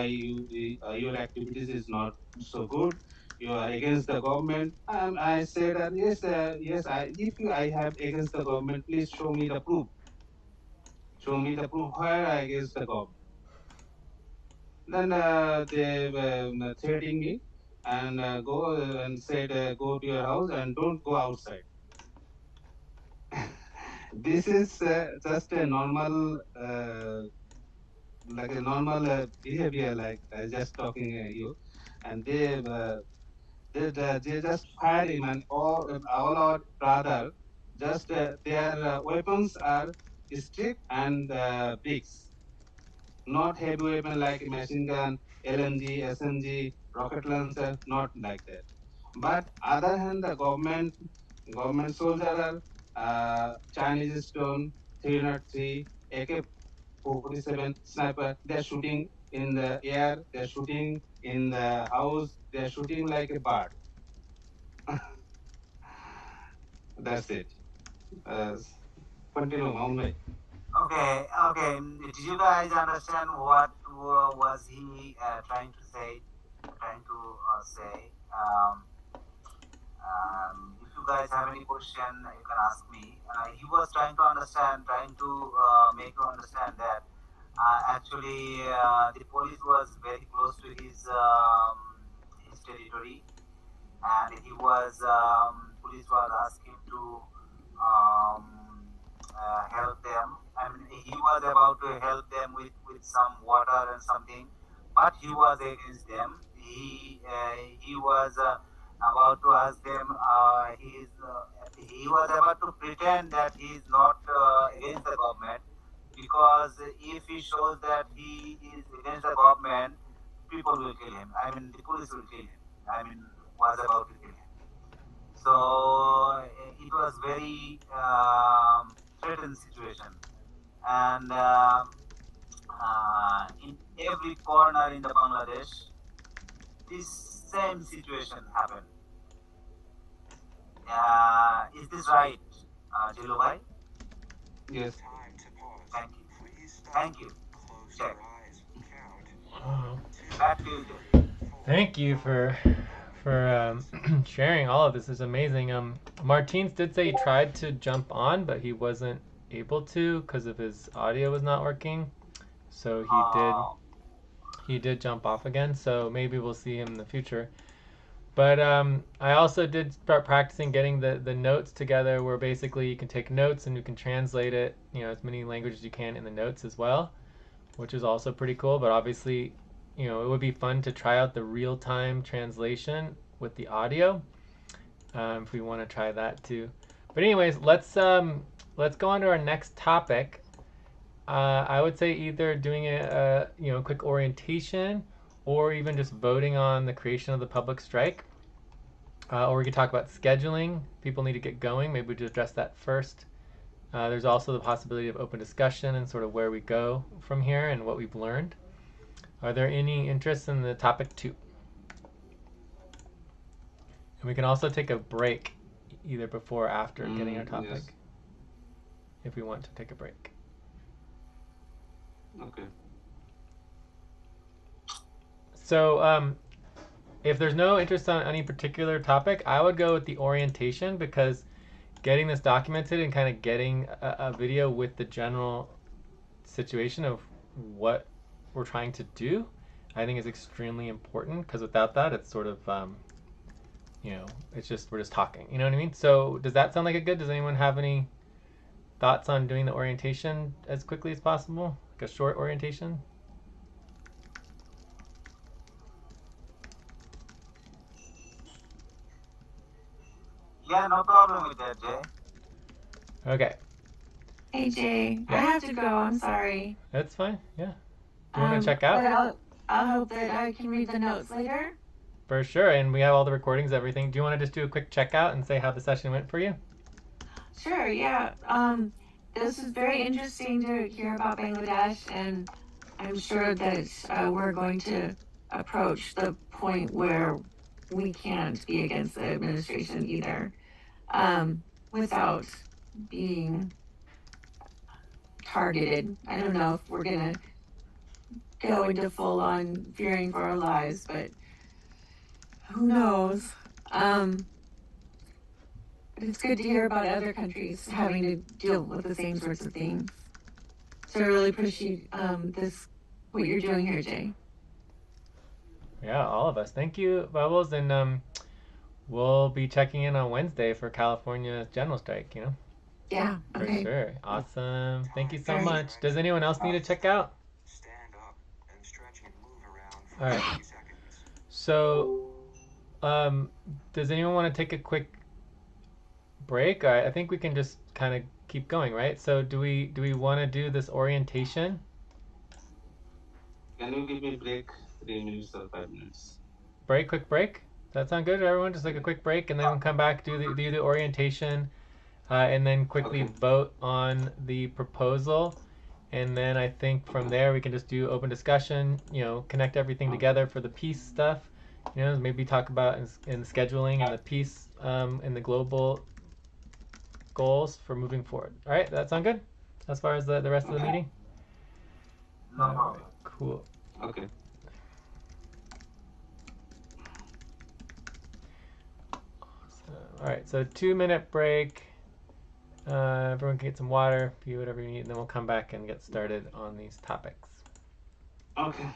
your activities is not so good. You are against the government. I said that yes. If I have against the government, please show me the proof. Show me the proof where I against the government. Then they were threatening me and go and said go to your house and don't go outside. This is just a normal like a normal behavior, like just talking you, and they just fire him, and all our brother just their weapons are stick and bricks, not heavy weapon like machine gun, LMG, SMG, rocket launcher, not like that. But other hand, the government soldier are Chinese stone 303, AK-47 sniper. They're shooting in the air. They're shooting in the house. They're shooting like a bird. That's it. Continue, Maunbhai. Okay. Did you guys understand what was he trying to say? Say. If you guys have any question, you can ask me. He was trying to understand, trying to make you understand that actually the police was very close to his territory, and he was police was asking to um, help them. I mean, he was about to help them with some water and something, but he was against them. He was about to ask them. He was about to pretend that he is not against the government, because if he shows that he is against the government, people will kill him. I mean, the police will kill him. I mean, was about to kill him. So it was very threatened situation, and in every corner in the Bangladesh, this same situation happened. Is this right, Jilubhai? Yes. Thank you. Thank you. Check. Oh, Back to you, Jay. thank you for sharing all of this. Is amazing. Martins did say he tried to jump on, but he wasn't able to because of his audio was not working. So he did jump off again. So maybe we'll see him in the future. But I also did start practicing getting the notes together, where basically you can take notes and you can translate it, as many languages you can in the notes as well. which is also pretty cool. But obviously, you know, it would be fun to try out the real-time translation with the audio if we want to try that too. But anyways, let's go on to our next topic. I would say either doing a you know, quick orientation, or even just voting on the creation of the public strike. Or we could talk about scheduling. People need to get going. Maybe we just address that first. There's also the possibility of open discussion and sort of where we go from here and what we've learned. Are there any interests in the topic 2? And we can also take a break either before or after getting our topic, Yes. if we want to take a break. Okay. So if there's no interest on any particular topic, I would go with the orientation, because getting this documented and kind of getting a video with the general situation of what we're trying to do, I think is extremely important, because without that, it's sort of, you know, it's just, we're just talking, you know what I mean? So does that sound like a good? Does anyone have any thoughts on doing the orientation as quickly as possible? Like a short orientation? Yeah, no problem with that, Jay. Okay. Hey Jay, I have to go. I'm sorry. That's fine. Yeah. Do you want to check out? But I'll hope that I can read the notes later. For sure. And we have all the recordings, everything. Do you want to just do a quick checkout and say how the session went for you? Sure. Yeah. This is very interesting to hear about Bangladesh, and I'm sure that we're going to approach the point where we can't be against the administration either, without being targeted. I don't know if we're gonna go into full on fearing for our lives, but who knows? But it's good to hear about other countries having to deal with the same sorts of things. So I really appreciate what you're doing here, Jay. Yeah, all of us. Thank you, Bubbles. And we'll be checking in on Wednesday for California's general strike, you know? Yeah. For Okay. sure. Awesome. Thank you so All right. much. Does anyone else need to check out? Stand up and stretch and move around for All right. 30 seconds. So, does anyone want to take a quick break? I think we can just kind of keep going, right? So do we want to do this orientation? Can you give me break 3 minutes or 5 minutes? Quick break? Does that sound good to everyone? Just like a quick break, and then we'll come back, do the orientation, and then quickly vote on the proposal. And then I think from there we can just do open discussion, you know, connect everything together for the peace stuff. You know, maybe talk about in scheduling and the peace and the global goals for moving forward. All right, that sound good as far as the rest of the meeting? No problem. Cool. Okay. All right, so 2-minute break. Everyone can get some water, pee, whatever you need, and then we'll come back and get started on these topics. Okay.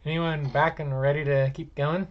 Anyone back and ready to keep going?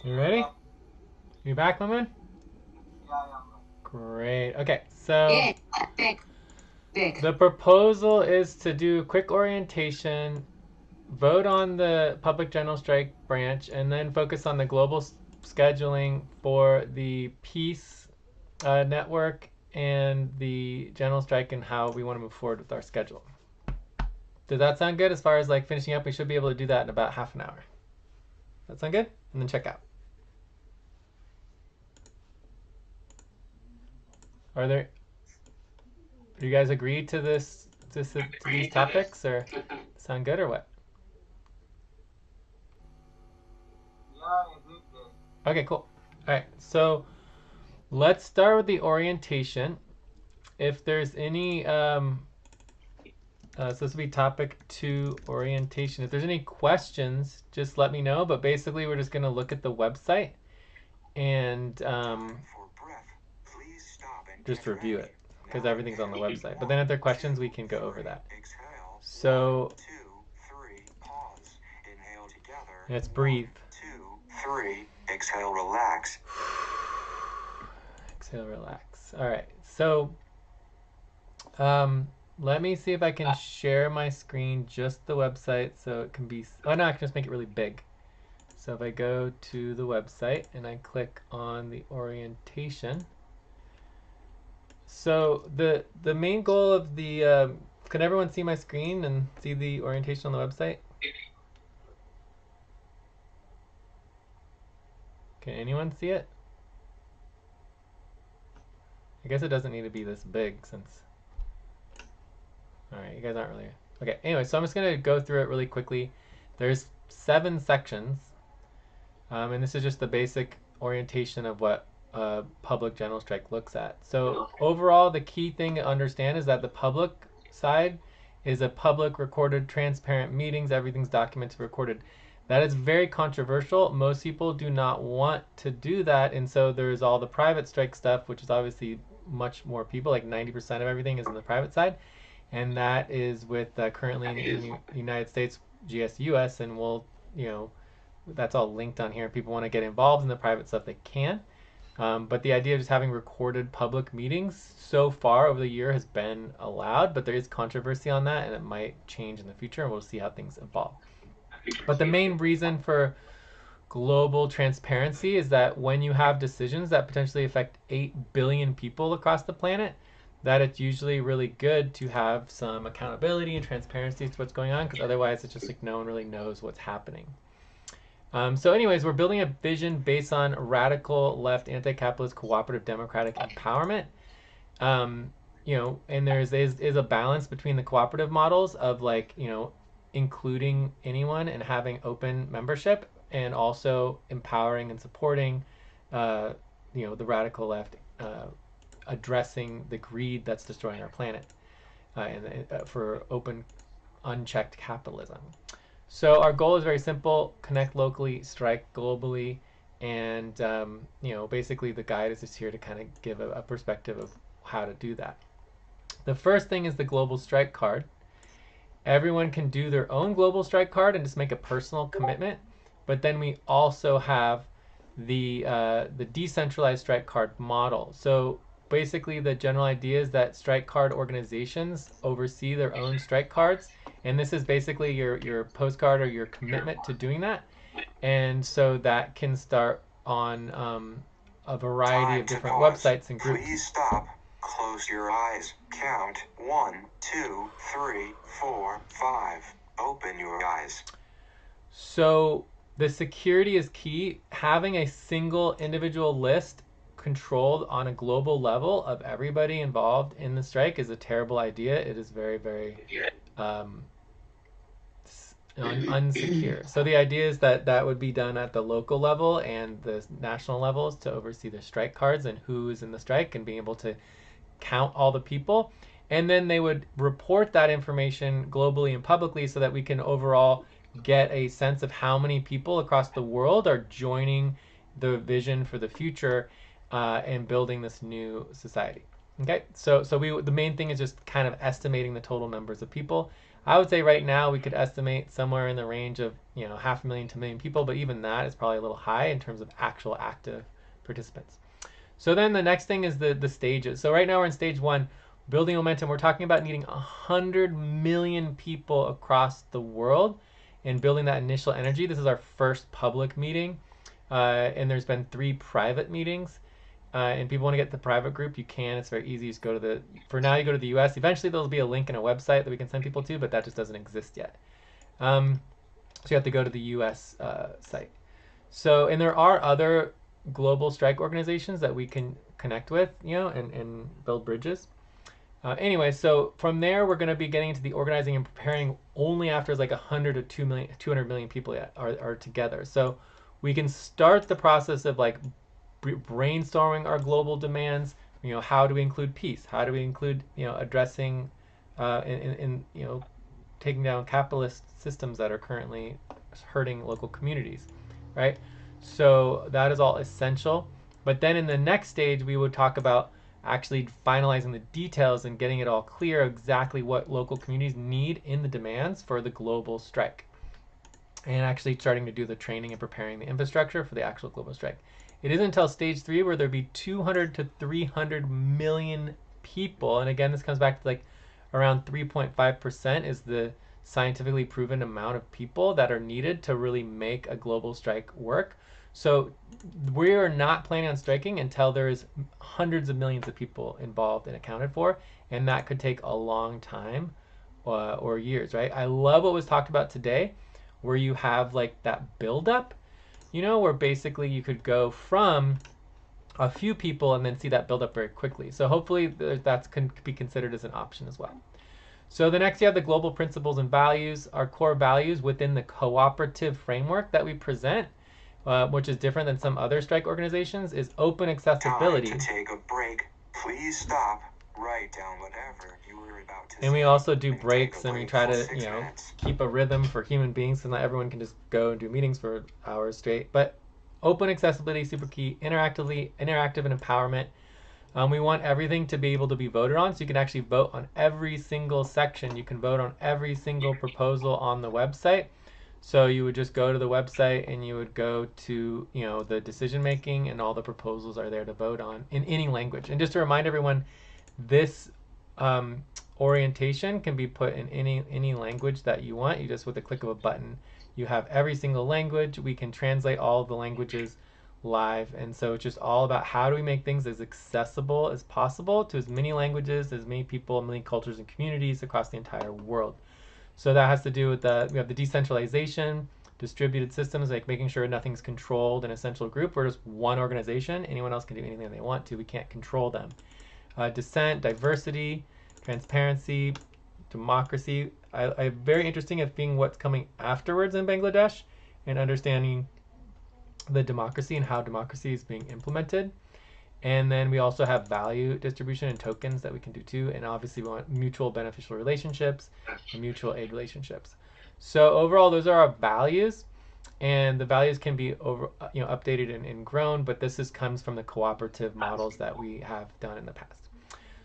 You ready? You back, Lemon? Yeah. Great. Okay, so Yeah, back. the proposal is to do a quick orientation, vote on the public general strike branch, and then focus on the global scheduling for the peace network and the general strike and how we want to move forward with our schedule. Does that sound good as far as like finishing up? We should be able to do that in about half an hour. That sound good? And then check out. Do you guys agree to to these topics, or sound good or what? Yeah, agreed. Okay, cool. All right, so let's start with the orientation. If there's any, so this will be topic 2, orientation. If there's any questions, just let me know. But basically, we're just going to look at the website and just review it because everything's on the website. But then if there are questions, we can go over that. So let's breathe. 2, 3, exhale, relax. Exhale, relax. All right, so let me see if I can share my screen, just the website, so it can be, oh no, I can just make it really big. So if I go to the website and I click on the orientation, so the main goal of the, can everyone see my screen and see the orientation on the website? Can anyone see it? I guess it doesn't need to be this big since, all right, you guys aren't really, okay, anyway, so I'm just gonna go through it really quickly. There's 7 sections, and this is just the basic orientation of what public general strike looks at. So overall, the key thing to understand is that the public side is a public, recorded, transparent meetings. Everything's documented, recorded. That is very controversial. Most people do not want to do that, and so there's all the private strike stuff, which is obviously much more people, like 90% of everything is on the private side, and that is with currently in the United States, GSUS, and we'll, you know, that's all linked on here. If people want to get involved in the private stuff, they can. But the idea of just having recorded public meetings so far over the year has been allowed, but there is controversy on that, and it might change in the future, and we'll see how things evolve. But the main reason for global transparency is that when you have decisions that potentially affect 8 billion people across the planet, that it's usually really good to have some accountability and transparency to what's going on, because otherwise it's just like no one really knows what's happening. So anyways, we're building a vision based on radical left anti-capitalist cooperative democratic empowerment. You know, and there's is a balance between the cooperative models of, like, you know, including anyone and having open membership, and also empowering and supporting you know, the radical left, addressing the greed that's destroying our planet, and for open, unchecked capitalism. So our goal is very simple: connect locally, strike globally, and you know, basically the guide is just here to kind of give a perspective of how to do that. The first thing is the global strike card. Everyone can do their own global strike card and just make a personal commitment, but then we also have the decentralized strike card model. So basically the general idea is that strike card organizations oversee their own strike cards, and this is basically your postcard or your commitment to doing that. And so that can start on a variety of different websites and groups. Please stop. Close your eyes. Count 1, 2, 3, 4, 5. Open your eyes. So the security is key. Having a single individual list controlled on a global level of everybody involved in the strike is a terrible idea. It is very, very unsecure. So the idea is that that would be done at the local level and the national levels to oversee the strike cards and who is in the strike and being able to count all the people. And then they would report that information globally and publicly so that we can overall get a sense of how many people across the world are joining the vision for the future and building this new society. Okay, so the main thing is just kind of estimating the total numbers of people. I would say right now we could estimate somewhere in the range of 500,000 to 1 million people, but even that is probably a little high in terms of actual active participants. So then the next thing is the stages. So right now we're in stage 1, building momentum. We're talking about needing 100 million people across the world and building that initial energy. This is our first public meeting, and there's been 3 private meetings. And people want to get the private group, you can. It's very easy. Just go to for now you go to the US. Eventually there'll be a link in a website that we can send people to, but that just doesn't exist yet. So you have to go to the US site. So, and there are other global strike organizations that we can connect with, and build bridges. Anyway, so from there we're going to be getting into the organizing and preparing only after like 100 to 200 million people are together. So we can start the process of like brainstorming our global demands. How do we include peace? How do we include addressing in taking down capitalist systems that are currently hurting local communities, right? So that is all essential. But then in the next stage we would talk about actually finalizing the details and getting it all clear exactly what local communities need in the demands for the global strike, and actually starting to do the training and preparing the infrastructure for the actual global strike. It isn't until stage 3 where there'll be 200 to 300 million people, and again this comes back to like around 3.5% is the scientifically proven amount of people that are needed to really make a global strike work. So we are not planning on striking until there is hundreds of millions of people involved and accounted for, and that could take a long time or years, right? I love what was talked about today, where you have like that buildup, where basically you could go from a few people and then see that build up very quickly. So hopefully that's can be considered as an option as well. So the next you have the global principles and values. Our core values within the cooperative framework that we present, which is different than some other strike organizations, is open accessibility. Time to take a break. Please stop. Write down whatever you were about to say. And we also do breaks, and we try to keep a rhythm for human beings so not everyone can just go and do meetings for hours straight. But open accessibility, super key. Interactive and empowerment. We want everything to be able to be voted on, so you can actually vote on every single section. You can vote on every single proposal on the website. So you would just go to the website and you would go to the decision making, and all the proposals are there to vote on in any language. And just to remind everyone, this orientation can be put in any language that you want. You just, with the click of a button, you have every single language. We can translate all of the languages live, and so it's just all about how do we make things as accessible as possible to as many languages, as many people, many cultures and communities across the entire world. So that has to do with we have the decentralization, distributed systems, like making sure nothing's controlled in a central group. We're just one organization. Anyone else can do anything they want to. We can't control them. Dissent, diversity, transparency, democracy. Very interesting of being what's coming afterwards in Bangladesh and understanding the democracy and how democracy is being implemented. And then we also have value distribution and tokens that we can do too. And obviously we want mutual beneficial relationships and mutual aid relationships. So overall, those are our values, and the values can be updated and grown, but this comes from the cooperative models that we have done in the past.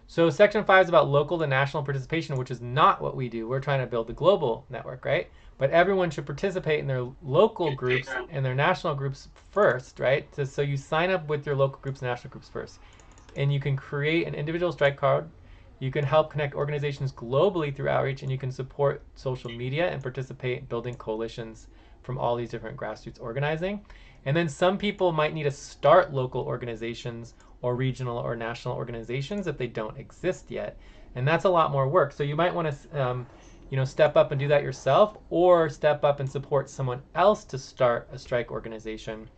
So section 5 is about local to national participation, which is not what we do. We're trying to build the global network, right? But everyone should participate in their local groups and their national groups first, right? So you sign up with your local groups and national groups first. and you can create an individual strike card. You can help connect organizations globally through outreach, and you can support social media and participate in building coalitions from all these different grassroots organizing. And then some people might need to start local organizations or regional or national organizations if they don't exist yet. And that's a lot more work. So you might want to step up and do that yourself, or step up and support someone else to start a strike organization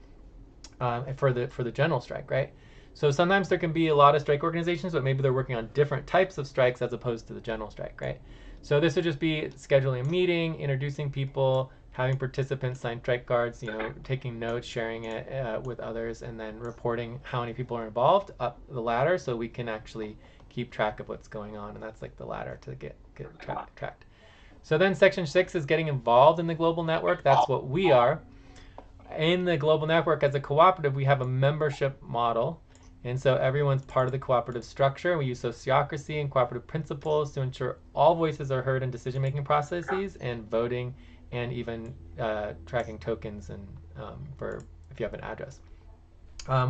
for the general strike, right? So sometimes there can be a lot of strike organizations, but maybe they're working on different types of strikes as opposed to the general strike, right? So this would just be scheduling a meeting, introducing people, having participants sign strike cards, taking notes, sharing it with others, and then reporting how many people are involved up the ladder so we can actually keep track of what's going on. And that's like the ladder to get tracked. So then section 6 is getting involved in the global network. That's what we are. In the global network as a cooperative, we have a membership model. And so everyone's part of the cooperative structure. We use sociocracy and cooperative principles to ensure all voices are heard in decision-making processes and voting, and even tracking tokens and for if you have an address.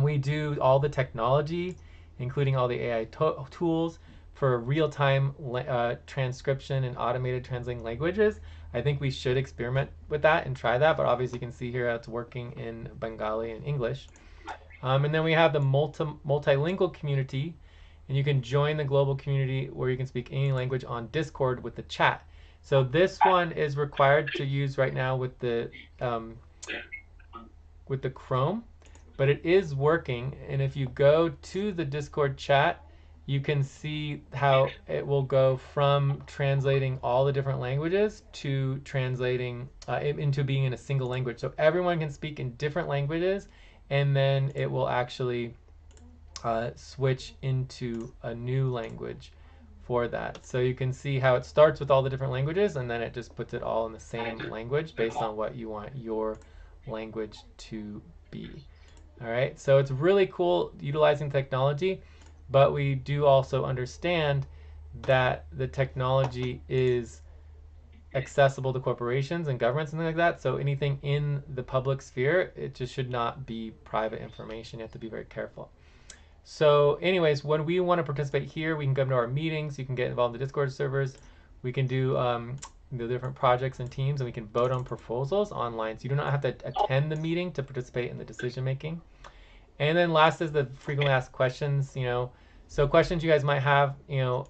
We do all the technology, including all the AI tools for real-time transcription and automated translating languages. I think we should experiment with that and try that, but obviously you can see here how it's working in Bengali and English. And then we have the multilingual community, and you can join the global community where you can speak any language on Discord with the chat. So this one is required to use right now with the Chrome, but it is working. And if you go to the Discord chat, you can see how it will go from translating all the different languages to translating into being in a single language. So everyone can speak in different languages, and then it will actually switch into a new language for that. So you can see how it starts with all the different languages, and then it just puts it all in the same language based on what you want your language to be. All right, so it's really cool utilizing technology, but we do also understand that the technology is accessible to corporations and governments and things like that. So anything in the public sphere, it just should not be private information. You have to be very careful. So anyways, when we want to participate here, we can come to our meetings. You can get involved in the Discord servers. We can do the different projects and teams, and we can vote on proposals online. So you do not have to attend the meeting to participate in the decision making. And then last is the frequently asked questions. So questions you guys might have,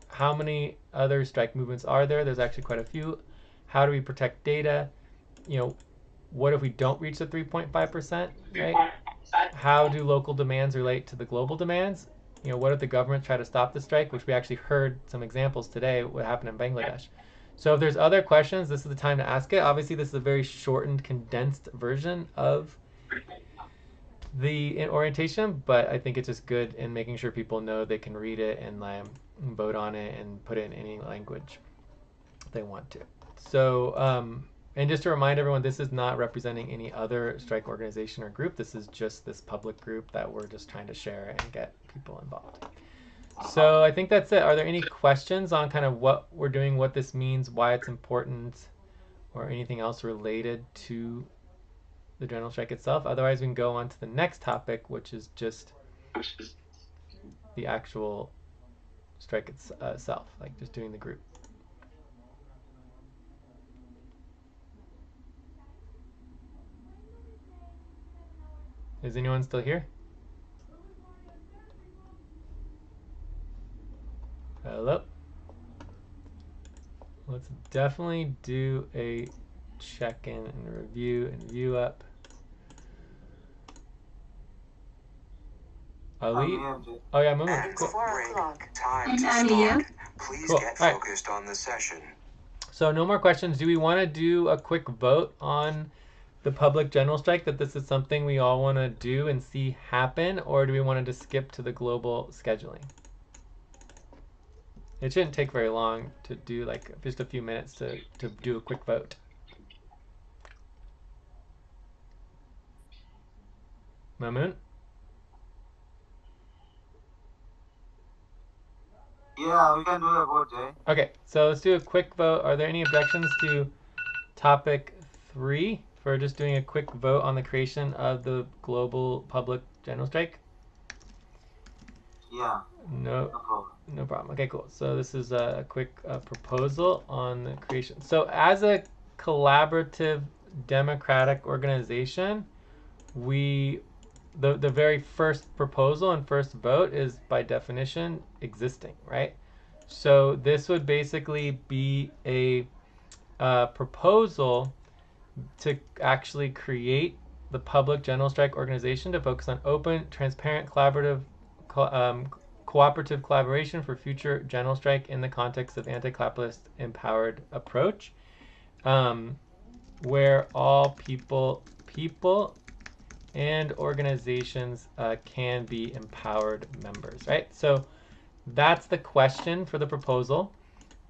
how many other strike movements are there? There's actually quite a few. How do we protect data? What if we don't reach the 3.5%, right? How do local demands relate to the global demands? What if the government try to stop the strike, which we actually heard some examples today, what happened in Bangladesh. So if there's other questions, this is the time to ask it. Obviously, this is a very shortened, condensed version of the orientation, but I think it's just good in making sure people know they can read it and vote on it and put it in any language they want to. So, and just to remind everyone, this is not representing any other strike organization or group. This is just this public group that we're just trying to share and get people involved. So I think that's it. Are there any questions on kind of what we're doing, what this means, why it's important, or anything else related to the general strike itself? Otherwise, we can go on to the next topic, which is just the actual strike itself, like just doing the group. Is anyone still here? Hello? Let's definitely do a check-in and review and view up. Ali? Oh yeah, Mumu. And Cool. break. Time to I'm here. start. Please Cool. get All right. focused on the session. So no more questions. Do we want to do a quick vote on the public general strike, that this is something we all want to do and see happen, or do we want to just skip to the global scheduling? It shouldn't take very long to do, like just a few minutes to do a quick vote. Mamoon? Yeah, we can do a vote, Jay. Okay, so let's do a quick vote. Are there any objections to topic 3 for just doing a quick vote on the creation of the global public general strike? Yeah, No, no problem. no problem. Okay, cool. So this is a quick proposal on the creation. So as a collaborative democratic organization, we the very first proposal and first vote is by definition existing, right? So this would basically be a proposal to actually create the public general strike organization to focus on open, transparent, collaborative, cooperative collaboration for future general strike in the context of anti-capitalist empowered approach, where all people and organizations can be empowered members, right? So that's the question for the proposal.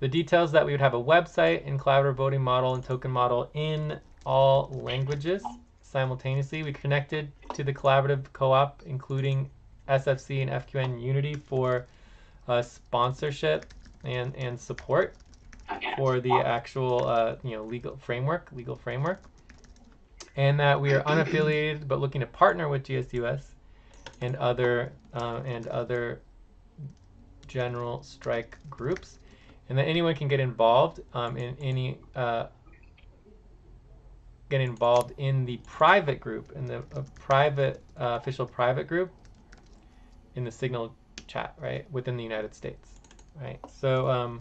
The details that we would have a website and collaborative voting model and token model in all languages simultaneously. We connected to the collaborative co-op, including SFC and FQN Unity for sponsorship and support for the actual legal framework, and that we are unaffiliated but looking to partner with GSUS and other general strike groups, and that anyone can get involved in the private group, in the private official private group in the Signal chat, right, within the United States, right? So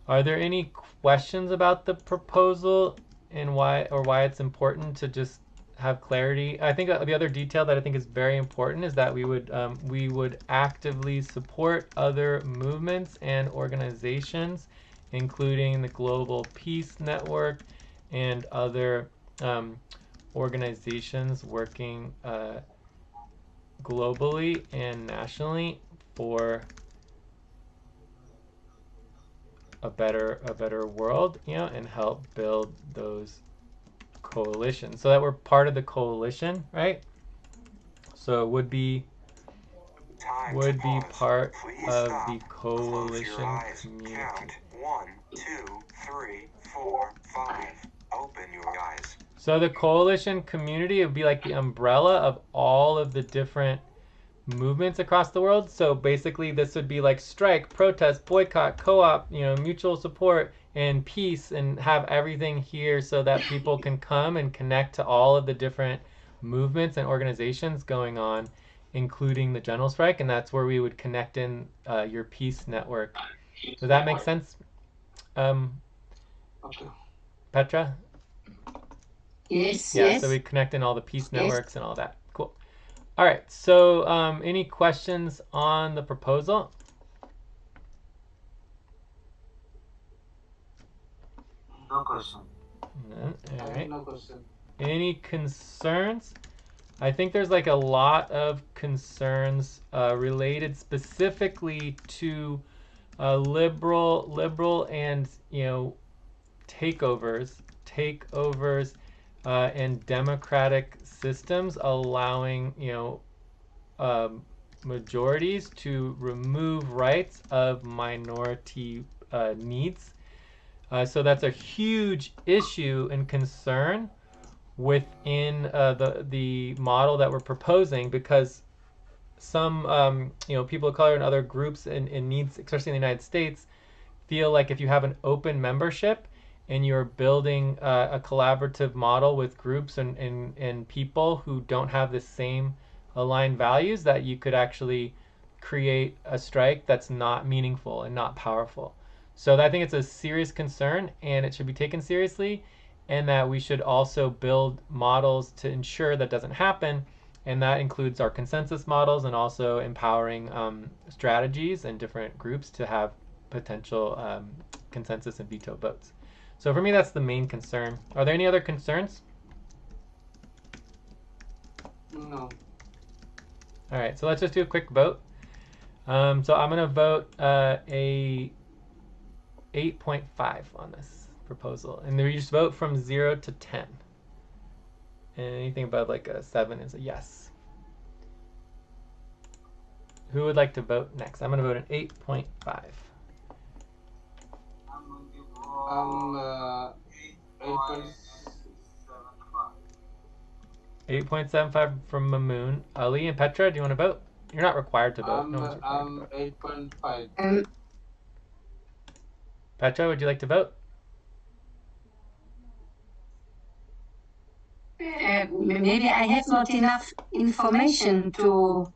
are there any questions about the proposal and why it's important to just have clarity? I think the other detail that I think is very important is that we would actively support other movements and organizations, including the Global Peace Network and other organizations working globally and nationally for a better world, and help build those coalitions so that we're part of the coalition, right? So would be part of the coalition community. Count 1, 2, 3, 4, 5. Open your eyes. So the coalition community would be like the umbrella of all of the different movements across the world. So basically this would be like strike, protest, boycott, co-op, mutual support and peace, and have everything here so that people can come and connect to all of the different movements and organizations going on, including the general strike. And that's where we would connect in your peace network. Does that make sense, Okay. Petra? Yes, Yeah, yes. so we connect in all the peace networks and all that. Cool. All right, so any questions on the proposal? No question. No? All right. No question. Any concerns? I think there's like a lot of concerns related specifically to liberal and takeovers and democratic systems allowing majorities to remove rights of minority needs. So that's a huge issue and concern within the model that we're proposing, because some people of color and other groups and needs, especially in the United States, feel like if you have an open membership and you're building a collaborative model with groups and people who don't have the same aligned values, that you could actually create a strike that's not meaningful and not powerful. So I think it's a serious concern and it should be taken seriously, and that we should also build models to ensure that doesn't happen. And that includes our consensus models and also empowering strategies and different groups to have potential consensus and veto votes. So for me, that's the main concern. Are there any other concerns? No. All right, so let's just do a quick vote. So I'm going to vote a 8.5 on this proposal. And then you just vote from 0 to 10. And anything above like a 7 is a yes. Who would like to vote next? I'm going to vote an 8.5. I'm going to vote 8.75. 8.75 from Mamoon. Ali and Petra, do you want to vote? You're not required to vote. No one's required to I'm vote. 8.5. Petra, would you like to vote? Maybe I have not enough information to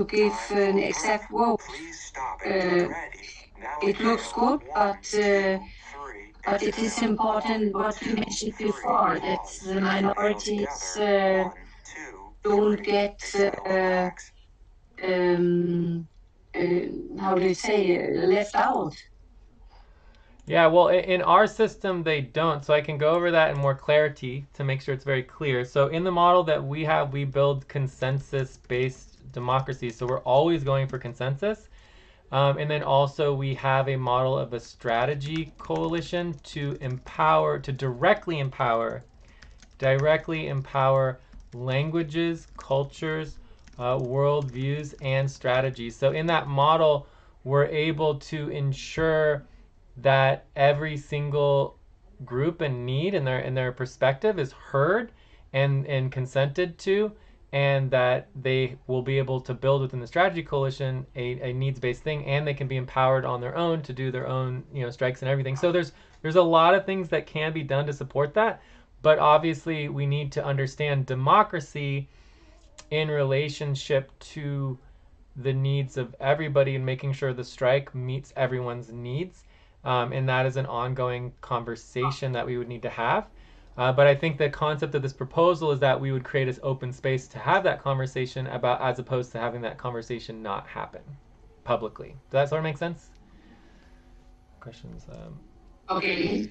give an exact vote. Please stop and get ready. Now It looks inhale. good, One, two, three. but it is Exhale. important what you mentioned before, that the minorities don't get, how do you say, left out. Yeah, well, in our system, they don't. So I can go over that in more clarity to make sure it's very clear. So in the model that we have, we build consensus-based democracy. So we're always going for consensus. And then also we have a model of a strategy coalition to empower, to directly empower languages, cultures, worldviews, and strategies. So in that model, we're able to ensure that every single group and need and their perspective is heard and consented to, and that they will be able to build within the strategy coalition a needs-based thing, and they can be empowered on their own to do their own strikes and everything. So there's a lot of things that can be done to support that, but obviously we need to understand democracy in relationship to the needs of everybody and making sure the strike meets everyone's needs. And that is an ongoing conversation that we would need to have. But I think the concept of this proposal is that we would create this open space to have that conversation about, as opposed to having that conversation not happen publicly. Does that sort of make sense? Questions? Okay.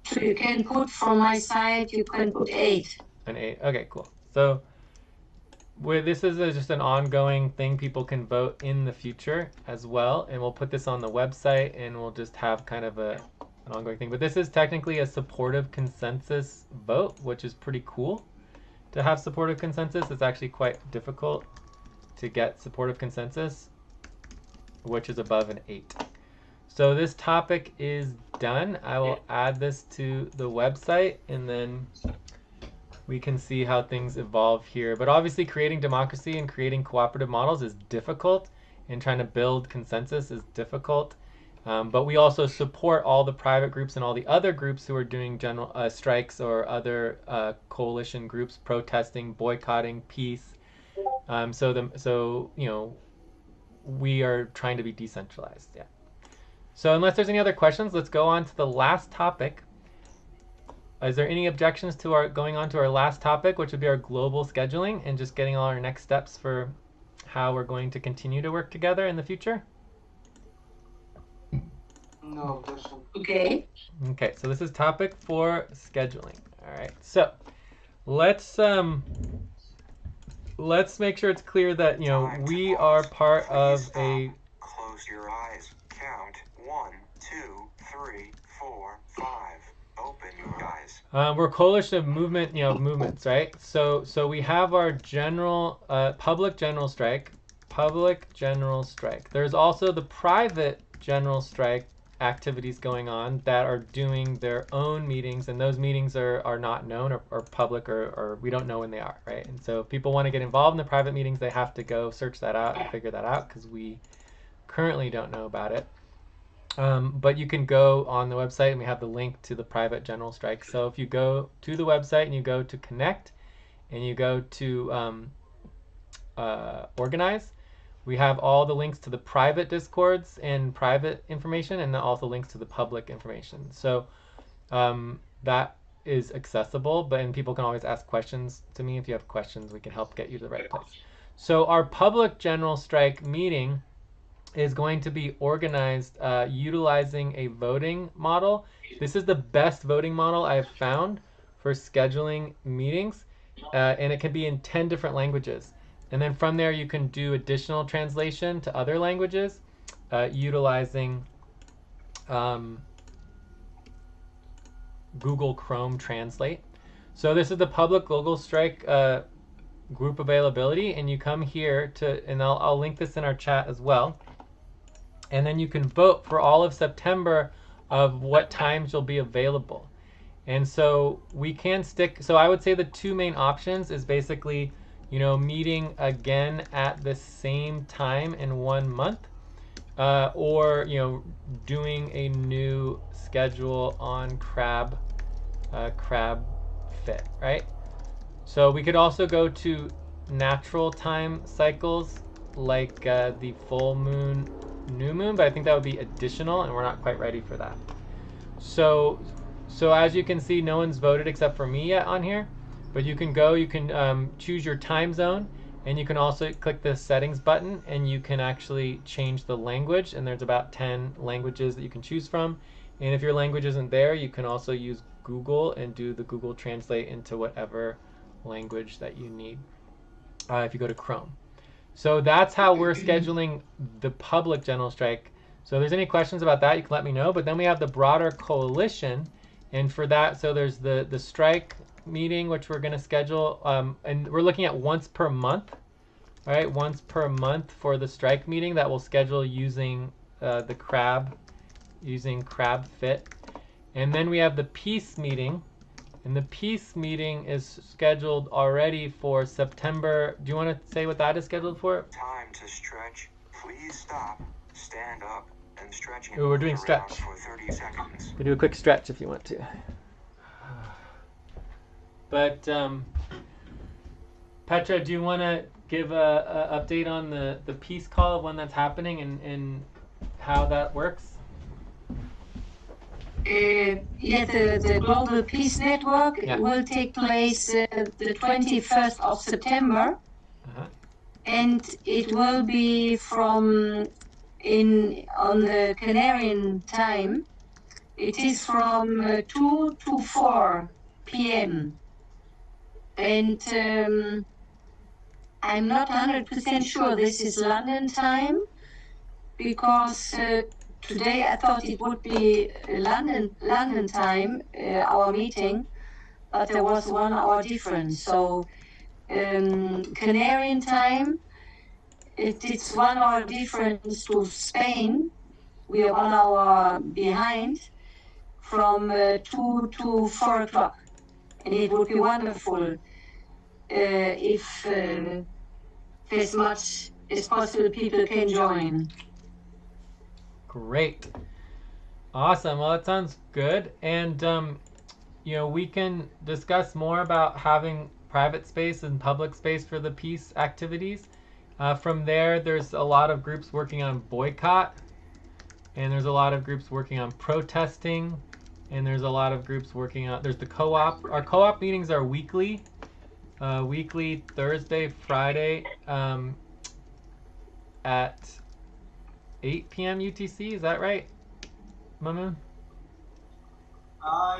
So you can put from my side, you can put 8. An 8. Okay, cool. So this is just an ongoing thing. People can vote in the future as well, and we'll put this on the website, and we'll just have kind of an ongoing thing. But this is technically a supportive consensus vote, which is pretty cool to have supportive consensus. It's actually quite difficult to get supportive consensus, which is above an 8. So this topic is done. I will add this to the website, and then we can see how things evolve here. But obviously creating democracy and creating cooperative models is difficult, and trying to build consensus is difficult. But we also support all the private groups and all the other groups who are doing general strikes or other coalition groups protesting, boycotting, peace. So we are trying to be decentralized. Yeah. So unless there's any other questions, let's go on to the last topic. Is there any objections to going on to our last topic, which would be our global scheduling and just getting all our next steps for how we're going to continue to work together in the future? No objection. Okay. Okay, so this is topic 4, scheduling. All right, so let's make sure it's clear that we are part of a. Close your eyes. Count 1, 2, 3, 4, 5. Open your eyes. We're a coalition of movements, right? So we have our general public general strike. There's also the private general strike activities going on that are doing their own meetings, and those meetings are not known or public, or we don't know when they are, right? And so if people want to get involved in the private meetings, they have to go search that out and figure that out, because we currently don't know about it. But you can go on the website, and we have the link to the private general strike. So if you go to the website and you go to connect and you go to organize, we have all the links to the private discords and private information, and also links to the public information. So that is accessible, and people can always ask questions to me. If you have questions, we can help get you to the right place. So our public general strike meeting is going to be organized utilizing a voting model. This is the best voting model I have found for scheduling meetings, and it can be in 10 different languages. And then from there, you can do additional translation to other languages utilizing Google Chrome Translate. So this is the public global strike group availability, and you come here and I'll link this in our chat as well. And then you can vote for all of September of what times you'll be available. And so we can stick, so I would say the 2 main options is basically, meeting again at the same time in 1 month, or doing a new schedule on crab fit, right? So we could also go to natural time cycles like the full moon, new moon, but I think that would be additional, and we're not quite ready for that. So as you can see, no one's voted except for me yet on here, but you can choose your time zone, and you can also click the settings button, and you can actually change the language, and there's about 10 languages that you can choose from. And if your language isn't there, you can also use Google and do the Google Translate into whatever language that you need if you go to Chrome. So that's how we're scheduling the public general strike. So if there's any questions about that, you can let me know. But then we have the broader coalition, and for that, so there's the strike meeting, which we're going to schedule, and we're looking at once per month. All right, once per month for the strike meeting that we'll schedule using the crab, using crab fit. And then we have the peace meeting, and the peace meeting is scheduled already for September. Do you want to say what that is scheduled for? Time to stretch. Please stop, stand up, and stretch. Ooh, we're doing stretch. For 30 seconds. We do a quick stretch if you want to. But Petra, do you want to give a update on the peace call of when that's happening and how that works? The Global Peace Network will take place the 21st of September, and it will be on the Canarian time. It is from 2 to 4 p.m. And I'm not 100% sure this is London time, because today I thought it would be London time, our meeting, but there was 1 hour difference. So Canarian time, it's 1 hour difference to Spain. We are 1 hour behind, from 2 to 4 o'clock. And it would be wonderful if as much as possible people can join. Great. Awesome. Well, that sounds good. And, we can discuss more about having private space and public space for the peace activities. From there, there's a lot of groups working on boycott, and there's a lot of groups working on protesting, and there's a lot of groups working on, there's the co-op. Our co-op meetings are weekly, Thursday, Friday, at 8 p.m. UTC, is that right, Mamoon?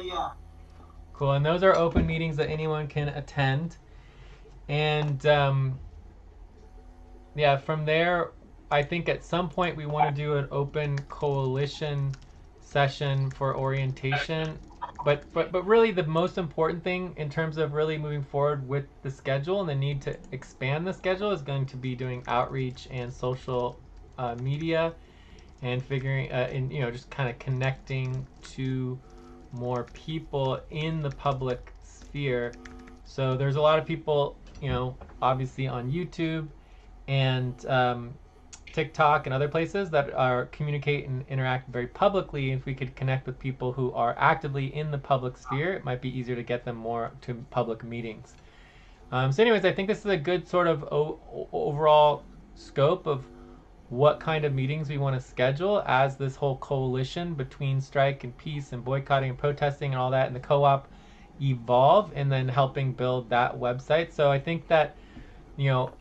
Yeah. Cool, and those are open meetings that anyone can attend. And yeah, from there, I think at some point we want to do an open coalition session for orientation. But really the most important thing in terms of really moving forward with the schedule and the need to expand the schedule is going to be doing outreach and social media, and figuring just kind of connecting to more people in the public sphere. So there's a lot of people, obviously on YouTube and TikTok and other places that are communicate and interact very publicly. If we could connect with people who are actively in the public sphere, it might be easier to get them more to public meetings. So anyways, I think this is a good sort of overall scope of what kind of meetings we want to schedule as this whole coalition between strike and peace and boycotting and protesting and all that and the co-op evolve, and then helping build that website. So I think that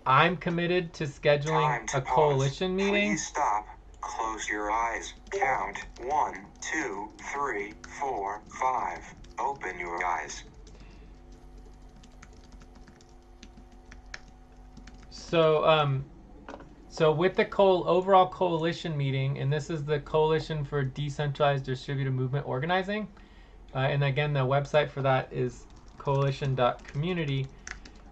I'm committed to scheduling a coalition meeting. Please stop. Close your eyes. Count 1, 2, 3, 4, 5. Open your eyes. So with the overall coalition meeting, and this is the Coalition for Decentralized Distributed Movement Organizing, and again the website for that is coalition.community.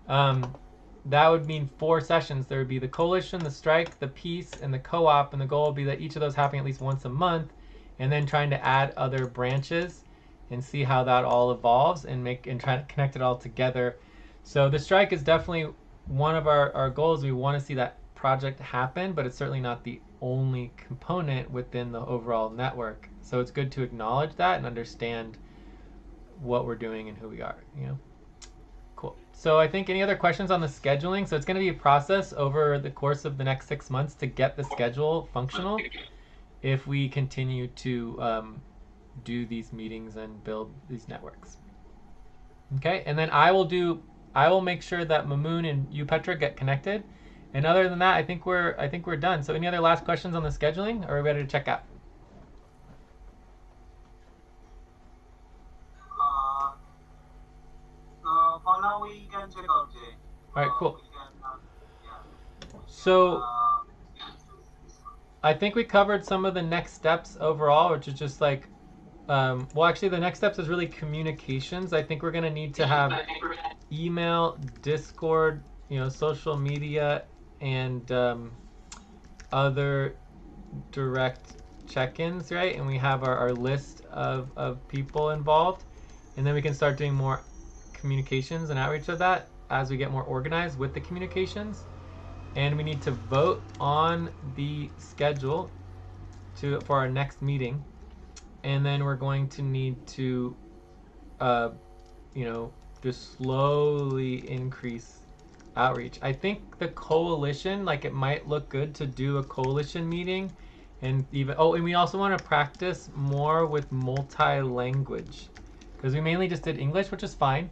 That would mean 4 sessions. There would be the coalition, the strike, the peace, and the co-op, and the goal would be that each of those happening at least once a month, and then trying to add other branches and see how that all evolves and try to connect it all together. So the strike is definitely one of our goals, we want to see that project happen, but it's certainly not the only component within the overall network. So it's good to acknowledge that and understand what we're doing and who we are, you know? Cool. So I think any other questions on the scheduling? So it's going to be a process over the course of the next 6 months to get the schedule functional if we continue to do these meetings and build these networks. Okay, and then I will make sure that Mamoon and you, Petra, get connected. And other than that, I think we're done. So any other last questions on the scheduling, or are we ready to check out? So for now we can check out, Jay. All right, cool. We can, So I think we covered some of the next steps overall, which is just like, well, actually, the next steps is really communications. I think we're going to need to have email, Discord, you know, social media, and other direct check-ins, right? And we have our list of people involved. And then we can start doing more communications and outreach of that as we get more organized with the communications. And we need to vote on the schedule for our next meeting. And then we're going to need to, you know, just slowly increase outreach. I think the coalition, like, it might look good to do a coalition meeting, and even, oh, and we also want to practice more with multi-language, because we mainly just did English, which is fine,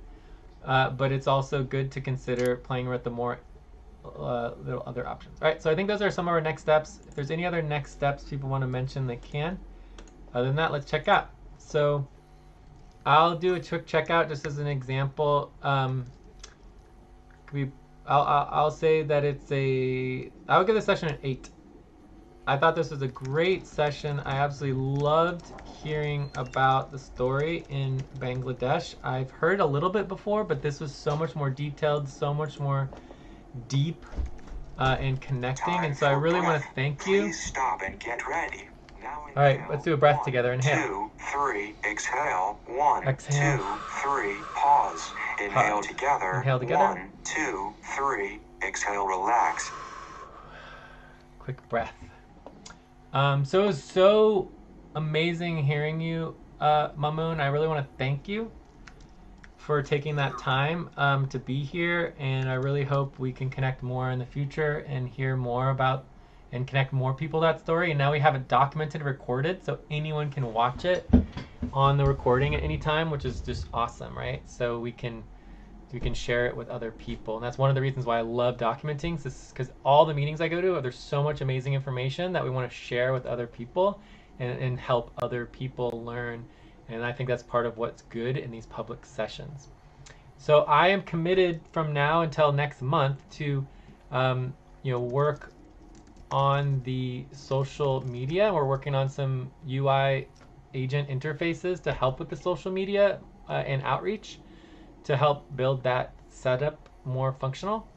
but it's also good to consider playing with the more little other options. All right, so I think those are some of our next steps. If there's any other next steps people want to mention, they can. Other than that, let's check out. So I'll do a quick checkout just as an example. I'll say that I would give the session an 8. I thought this was a great session. I absolutely loved hearing about the story in Bangladesh. I've heard a little bit before, but this was so much more detailed, so much more deep and connecting. And so I really want to thank you. Please stop and get ready. Now all right, let's do a breath together. Inhale. 2, 3, exhale. 1, Exhale. 2, 3, pause. Inhale together. Inhale together. 1, 2, 3, exhale, relax. Quick breath. So it was so amazing hearing you, Mamoon. I really want to thank you for taking that time to be here, and I really hope we can connect more in the future and hear more about and connect more people to that story. And now we have it documented, recorded, so anyone can watch it on the recording at any time, which is just awesome, right? So we can share it with other people. And that's one of the reasons why I love documenting, because all the meetings I go to, there's so much amazing information that we want to share with other people and help other people learn. And I think that's part of what's good in these public sessions. So I am committed from now until next month to you know, work on the social media. We're working on some UI agent interfaces to help with the social media and outreach, to help build that setup more functional.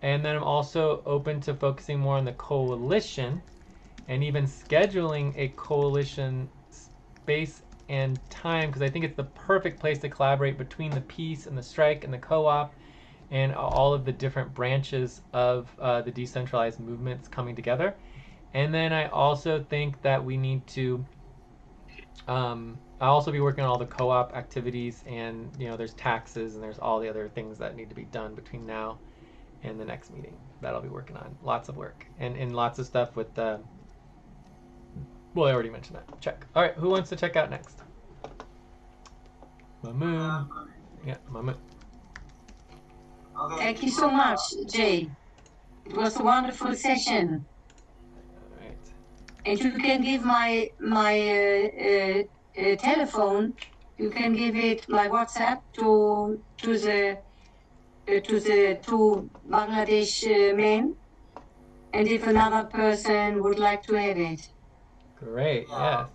And then I'm also open to focusing more on the coalition and even scheduling a coalition space and time, because I think it's the perfect place to collaborate between the peace and the strike and the co-op and all of the different branches of the decentralized movements coming together. And then I also think that we need to I'll also be working on all the co-op activities, and you know, there's taxes and there's all the other things that need to be done between now and the next meeting that I'll be working on. Lots of work and lots of stuff with the, well, I already mentioned that. Check. All right, who wants to check out next? Mamoon. Yeah, Mamoon. Okay. Thank you so much, Jay. It was a wonderful session. All right. And you can give my telephone. You can give it my WhatsApp to the two Bangladesh men. And if another person would like to have it. Great. Yes.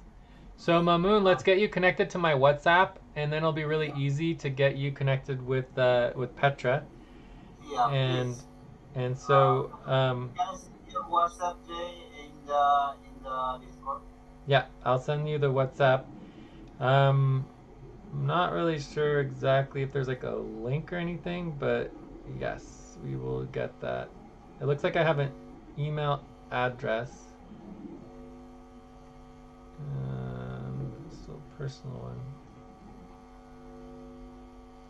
So Mamoon, let's get you connected to my WhatsApp, and then it'll be really easy to get you connected with Petra. Yeah, And please. and so Can I see your WhatsApp, Jay, in the Discord? yeah, I'll send you the WhatsApp. I'm not really sure exactly if there's like a link or anything, but yes, we will get that. It looks like I have an email address. So personal one.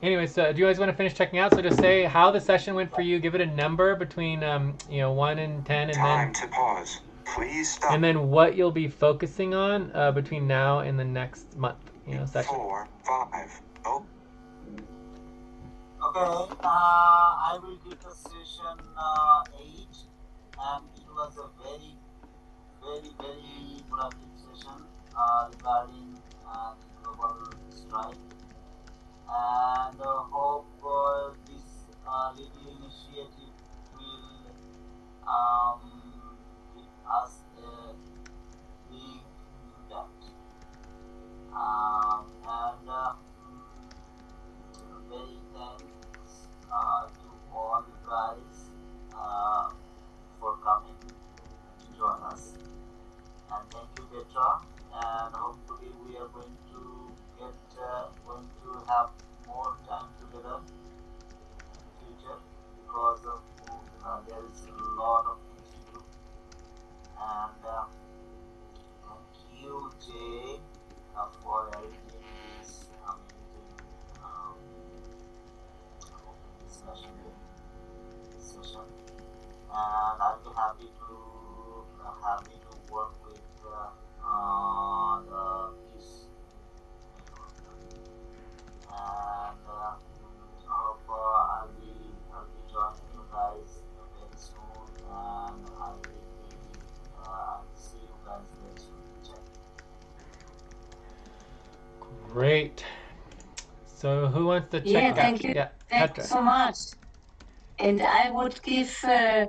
Anyway, so do you guys want to finish checking out? So just say how the session went for you. Give it a number between 1 and 10, and Time to pause. Please stop. and then what you'll be focusing on between now and the next month, session. 4, 5. Oh, Okay, I will give the session 8, and it was a very, very, very productive session regarding global strike, and hope this little initiative will give us a big impact. And very thanks to all you guys for coming to join us. And thank you, Petra. And hopefully we are going to have more time together in the future, because of there is a lot of things to do. And thank you, Jay, for arranging this amazing discussion session. And I'll be happy to work with the peace network. And hope I'll be joining you guys very soon, and I'll see you guys very soon. Check. Great. So who wants to check Yeah, out? thank you. Yeah, Thank Petra. you so much. And I would give to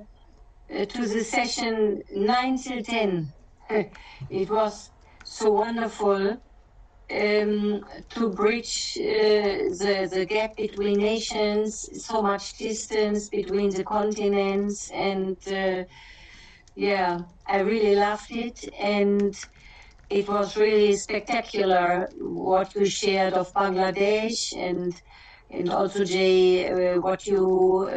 the session 9 till 10. It was so wonderful to bridge the gap between nations, so much distance between the continents, and yeah, I really loved it, and it was really spectacular what you shared of Bangladesh, and also Jay, what you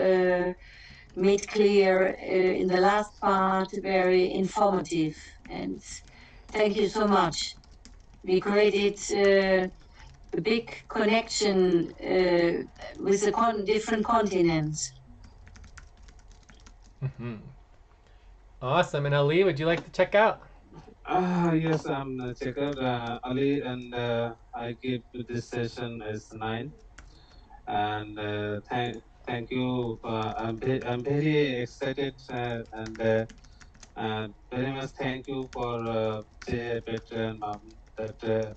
made clear in the last part, very informative, and thank you so much. We created a big connection with the different continents. Awesome. And Ali, would you like to check out? Yes, I'm check out Ali, and I give this session as 9. And thank you. I'm very excited, and very much thank you for Jay, Petra, and Mom, that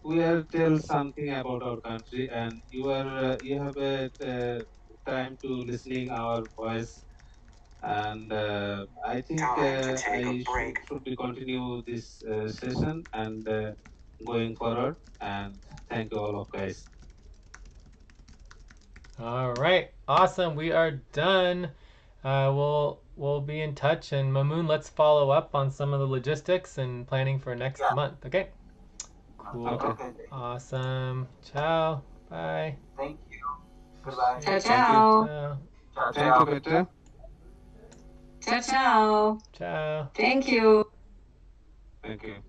we are tell something about our country, and you have a time to listening our voice. And I think time to take a I break. should be continue this session, and going forward. And thank you all of guys. All right. Awesome. We are done. We'll be in touch, and Mamoon, let's follow up on some of the logistics and planning for next Yeah. month. Okay. Cool. Okay. Awesome. Ciao. Bye. Thank you. Goodbye. Ciao, Thank you. ciao. Ciao. Ciao, Thank you, Petra. Ciao, ciao. Ciao. Thank you. Thank you.